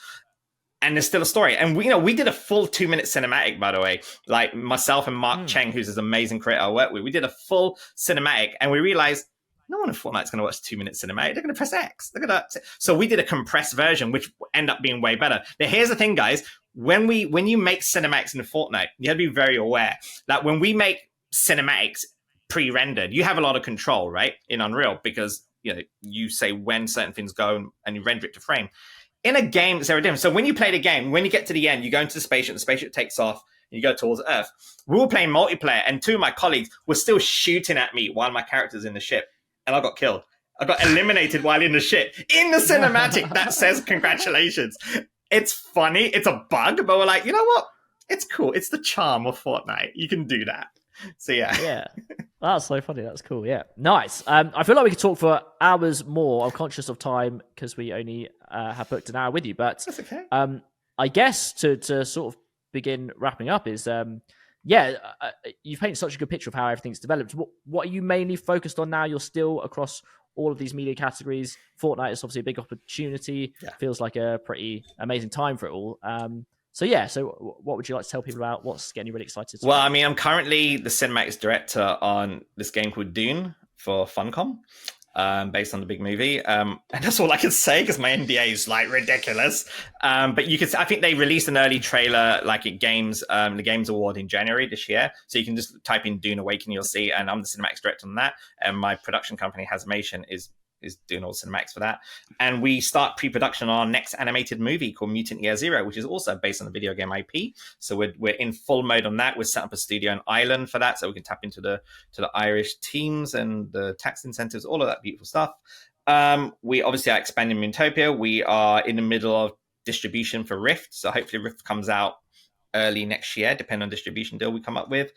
And there's still a story. And we did a full 2-minute cinematic, by the way. Like myself and Mark Cheng, who's this amazing creator I work with, we did a full cinematic and we realized no one in Fortnite's going to watch a 2-minute cinematic. They're going to press X. So we did a compressed version, which ended up being way better. But here's the thing, guys. When you make cinematics in Fortnite, you have to be very aware that when we make cinematics pre-rendered, you have a lot of control, right? In Unreal, because you say when certain things go and you render it to frame. In a game, it's very different. So when you play the game, when you get to the end, you go into the spaceship takes off, and you go towards Earth. We were playing multiplayer, and two of my colleagues were still shooting at me while my character's in the ship, and I got killed. I got eliminated while in the ship. In the cinematic, that says congratulations. It's funny. It's a bug, but we're like, you know what? It's cool. It's the charm of Fortnite. You can do that. So yeah. That's so funny. That's cool. Yeah, nice. I feel like we could talk for hours more. I'm conscious of time because we only have booked an hour with you, but that's okay. I guess to sort of begin wrapping up is you've painted such a good picture of how everything's developed. What are you mainly focused on now? You're still across all of these media categories. Fortnite is obviously a big opportunity. Yeah. Feels like a pretty amazing time for it all. So what would you like to tell people about? What's getting you really excited? Well, I mean, I'm currently the cinematics director on this game called Dune for Funcom, based on the big movie. And that's all I can say because my NDA is like ridiculous. But I think they released an early trailer like at the Games Award in January this year. So you can just type in Dune Awakening, you'll see. And I'm the cinematics director on that. And my production company, Hasmation, is doing all the cinematics for that. And we start pre-production on our next animated movie called Mutant Year Zero, which is also based on the video game IP. So we're in full mode on that. We're set up a studio in Ireland for that, so we can tap into the Irish teams and the tax incentives, all of that beautiful stuff. We obviously are expanding Moonopia. We are in the middle of distribution for Rift. So hopefully Rift comes out early next year, depending on distribution deal we come up with.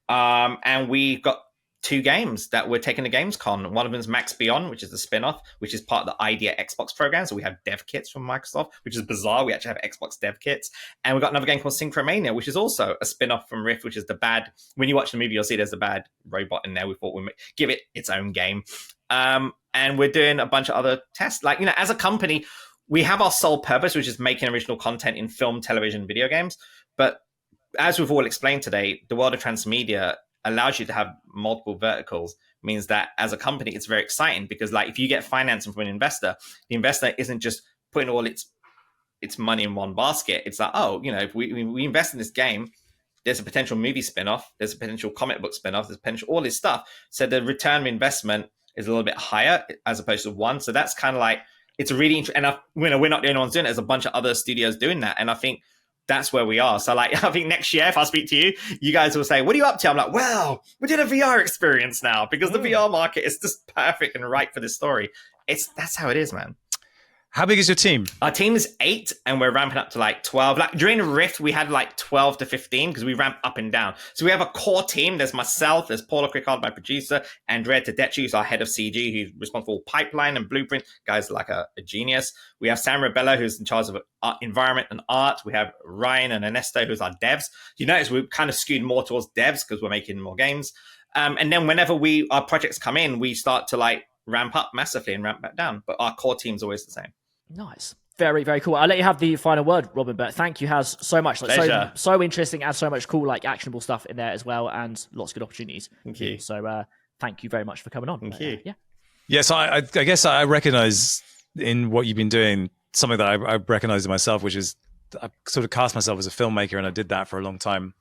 And we've got 2 games that we're taking to Gamescom. One of them is Max Beyond, which is the spin-off, which is part of the Idea Xbox program. So we have dev kits from Microsoft, which is bizarre. We actually have Xbox dev kits. And we've got another game called Synchromania, which is also a spin-off from Rift, which is the bad... When you watch the movie, you'll see there's a bad robot in there. We thought we'd give it its own game. And we're doing a bunch of other tests. Like, as a company, we have our sole purpose, which is making original content in film, television, video games. But as we've all explained today, the world of transmedia allows you to have multiple verticals, means that as a company, it's very exciting because like if you get financing from an investor, the investor isn't just putting all its money in one basket. It's like, if we invest in this game, there's a potential movie spin-off, there's a potential comic book spin-off, there's potential all this stuff. So the return of investment is a little bit higher as opposed to one. So that's kind of like, it's a really interesting, and we're not the only ones doing it. There's a bunch of other studios doing that. And I think that's where we are. So like, I think next year, if I speak to you, you guys will say, what are you up to? I'm like, well, we did a VR experience now because the VR market is just perfect and right for this story. That's how it is, man. How big is your team? Our team is 8 and we're ramping up to like 12. Like during Rift, we had like 12 to 15 because we ramp up and down. So we have a core team. There's myself, there's Paula Crickard, my producer, Andrea Tedeschi, who's our head of CG, who's responsible for pipeline and blueprint. Guy's like a genius. We have Sam Rebello, who's in charge of environment and art. We have Ryan and Ernesto, who's our devs. You notice we've kind of skewed more towards devs because we're making more games. And then whenever our projects come in, we start to like ramp up massively and ramp back down. But our core team's always the same. Nice. Very, very cool. I'll let you have the final word, Robin, but thank you, Has, so much. Pleasure. So interesting and so much cool, like actionable stuff in there as well, and lots of good opportunities. Thank you. So thank you very much for coming on. Thank you. Yeah. Yes, I guess I recognize in what you've been doing something that I recognize in myself, which is I sort of cast myself as a filmmaker, and I did that for a long time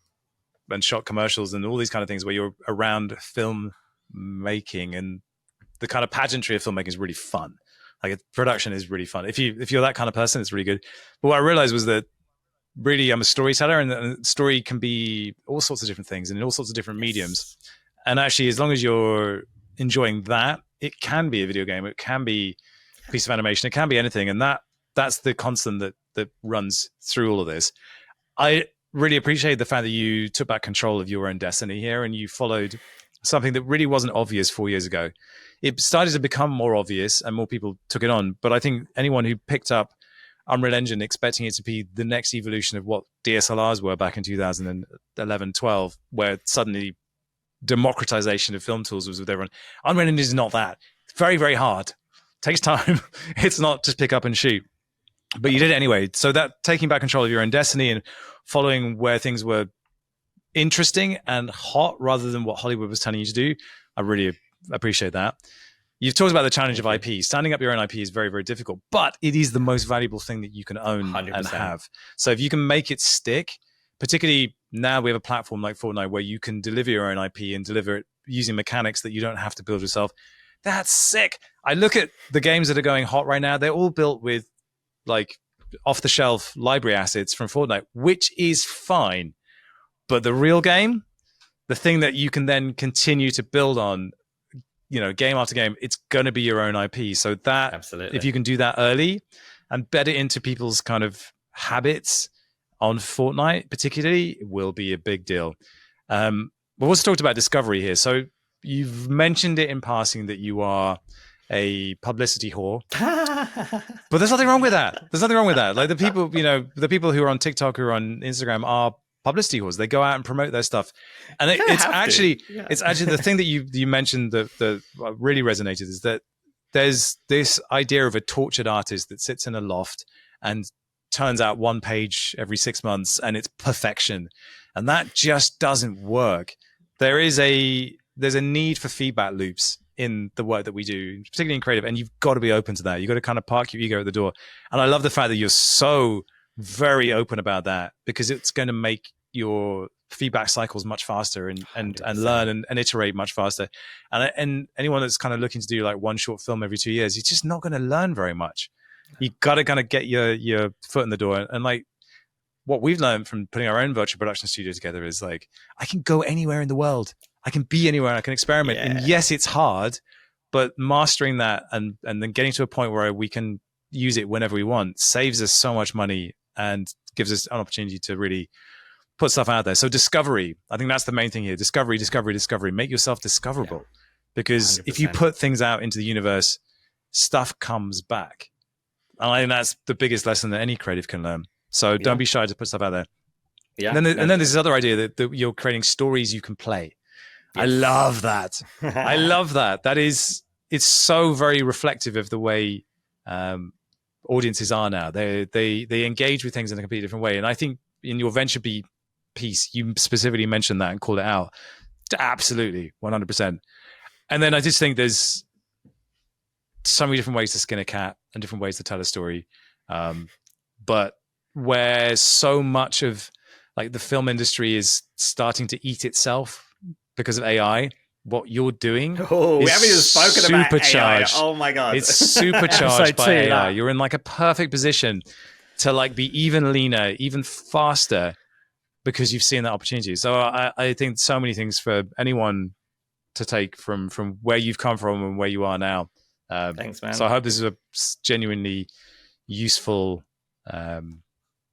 and shot commercials and all these kind of things where you're around film making, and the kind of pageantry of filmmaking is really fun. Like production is really fun. If you're that kind of person, it's really good. But what I realized was that really I'm a storyteller, and story can be all sorts of different things and in all sorts of different mediums. And actually, as long as you're enjoying that, it can be a video game, it can be a piece of animation, it can be anything. And that's the constant that runs through all of this. I really appreciate the fact that you took back control of your own destiny here, and you followed something that really wasn't obvious 4 years ago. It started to become more obvious and more people took it on. But I think anyone who picked up Unreal Engine expecting it to be the next evolution of what DSLRs were back in 2011, 12, where suddenly democratization of film tools was with everyone. Unreal Engine is not that. It's very, very hard. It takes time. It's not just pick up and shoot. But you did it anyway. So that taking back control of your own destiny and following where things were interesting and hot rather than what Hollywood was telling you to do, I really appreciate that. You've talked about the challenge of IP. Standing up your own IP is very, very difficult, but it is the most valuable thing that you can own 100%. And have. So if you can make it stick, particularly now we have a platform like Fortnite where you can deliver your own IP and deliver it using mechanics that you don't have to build yourself. That's sick. I look at the games that are going hot right now. They're all built with like off-the-shelf library assets from Fortnite, which is fine. But the real game, the thing that you can then continue to build on, game after game, it's going to be your own IP. So that, absolutely, if you can do that early and bed it into people's kind of habits on Fortnite, particularly, it will be a big deal. We've also talked about discovery here. So you've mentioned it in passing that you are a publicity whore, but there's nothing wrong with that. Like the people who are on TikTok, who are on Instagram are publicity whores. They go out and promote their stuff, and it's actually the thing that you mentioned that really resonated is that there's this idea of a tortured artist that sits in a loft and turns out one page every 6 months and it's perfection, and that just doesn't work. There's a need for feedback loops in the work that we do, particularly in creative, and you've got to be open to that. You've got to kind of park your ego at the door. And I love the fact that you're so very open about that, because it's going to make your feedback cycles much faster and learn and iterate much faster. And anyone that's kind of looking to do like one short film every 2 years, you're just not going to learn very much. You got to kind of get your foot in the door. And like what we've learned from putting our own virtual production studio together is like, I can go anywhere in the world. I can be anywhere and I can experiment. Yeah. And yes, it's hard, but mastering that and then getting to a point where we can use it whenever we want saves us so much money and gives us an opportunity to really put stuff out there. So discovery, I think that's the main thing here. Discovery. Make yourself discoverable, because 100%. If you put things out into the universe, stuff comes back. And I think that's the biggest lesson that any creative can learn. So don't be shy to put stuff out there. Yeah. And then there's this other idea that you're creating stories you can play. Yes. I love that. I love that. It's so very reflective of the way audiences are now. They engage with things in a completely different way. And I think in your Venture Beat piece, you specifically mentioned that and called it out. Absolutely, 100%. And then I just think there's so many different ways to skin a cat and different ways to tell a story. But where so much of like the film industry is starting to eat itself because of AI, what you're doing we haven't even spoken about AI. Oh my God. It's supercharged by AI. You're in like a perfect position to like be even leaner, even faster, because you've seen that opportunity. So I think so many things for anyone to take from where you've come from and where you are now. Thanks, man. So I hope this is a genuinely useful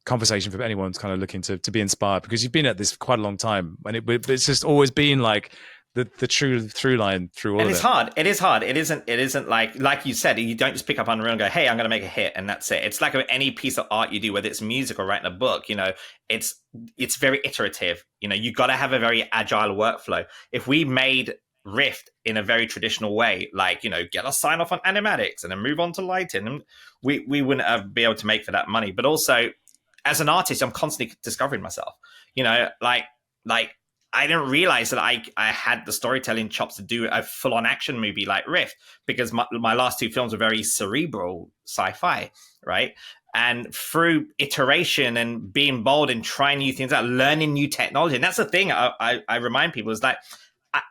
conversation for anyone who's kind of looking to be inspired, because you've been at this for quite a long time, and it's just always been like the true through line through all of it. And it's hard. It is hard. It isn't like you said, you don't just pick up Unreal and go, hey, I'm going to make a hit and that's it. It's like any piece of art you do, whether it's music or writing a book, it's very iterative. You got to have a very agile workflow. If we made Rift in a very traditional way, like, get a sign off on animatics and then move on to lighting. And we wouldn't have be able to make for that money. But also, as an artist, I'm constantly discovering myself. Like I didn't realize that I had the storytelling chops to do a full-on action movie like Rift, because my last 2 films were very cerebral sci-fi, right? And through iteration and being bold and trying new things out, learning new technology. And that's the thing I remind people is that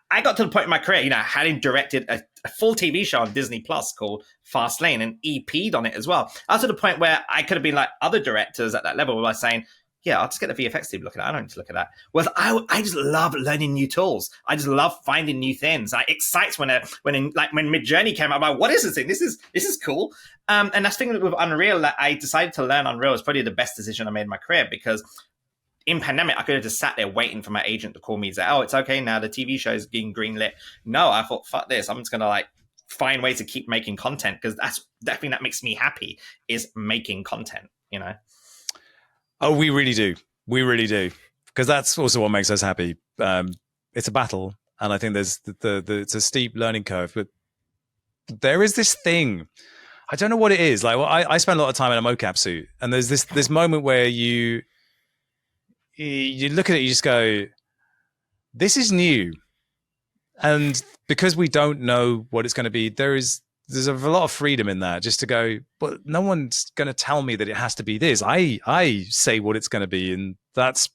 I got to the point in my career, having directed a full TV show on Disney Plus called Fast Lane and EP'd on it as well. I was to the point where I could have been like other directors at that level by saying, yeah, I'll just get the VFX team looking at it. I don't need to look at that. Whereas I just love learning new tools. I just love finding new things. It excites when Midjourney came out. I'm like, what is this thing? This is cool. And that's the thing with Unreal, that I decided to learn Unreal is probably the best decision I made in my career, because in pandemic, I could have just sat there waiting for my agent to call me and say, oh, it's okay now, the TV show is getting greenlit. No, I thought, fuck this. I'm just going to find ways to keep making content, because that's the thing that makes me happy, is making content, Oh, we really do. We really do. Because that's also what makes us happy. It's a battle. And I think there's it's a steep learning curve. But there is this thing. I don't know what it is. I spend a lot of time in a mocap suit. And there's this moment where you look at it, you just go, this is new. And because we don't know what it's going to be, there's a lot of freedom in that, just to go, but no one's going to tell me that it has to be this. I say what it's going to be, and that's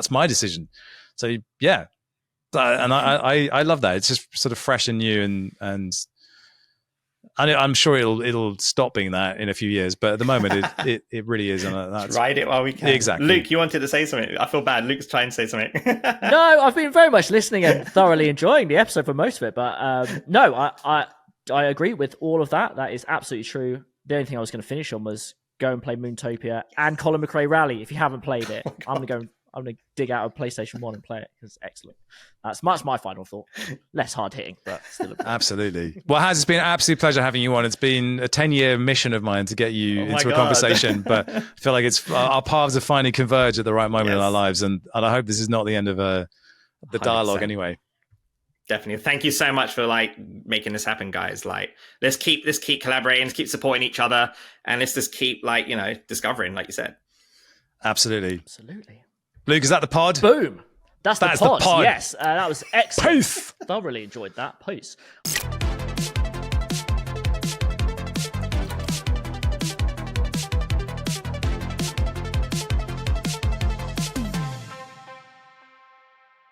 my decision. So yeah, and I love that. It's just sort of fresh and new, and I'm sure it'll stop being that in a few years, but at the moment it really is. And that's ride it while we can. Exactly. Luke, you wanted to say something. I feel bad. Luke's trying to say something. No, I've been very much listening and thoroughly enjoying the episode for most of it, but no, I agree with all of that. That is absolutely true. The only thing I was going to finish on was go and play Moontopia and Colin McRae Rally. If you haven't played it, I'm going to dig out a PlayStation 1 and play it, because it's excellent. That's much my final thought. Less hard hitting, but still. Absolutely. Well, Haz, it's been an absolute pleasure having you on. It's been a 10-year mission of mine to get you into a conversation, but I feel like our paths have finally converged at the right moment in our lives. And I hope this is not the end of the dialogue 100%. Anyway. Definitely. Thank you so much for making this happen, guys. Let's keep collaborating, let's keep supporting each other, and let's just keep discovering, like you said. Absolutely. Absolutely. Luke, is that the pod? Boom. That's the pod. The pod. Yes, that was excellent. Poof. Thoroughly enjoyed that. Peace.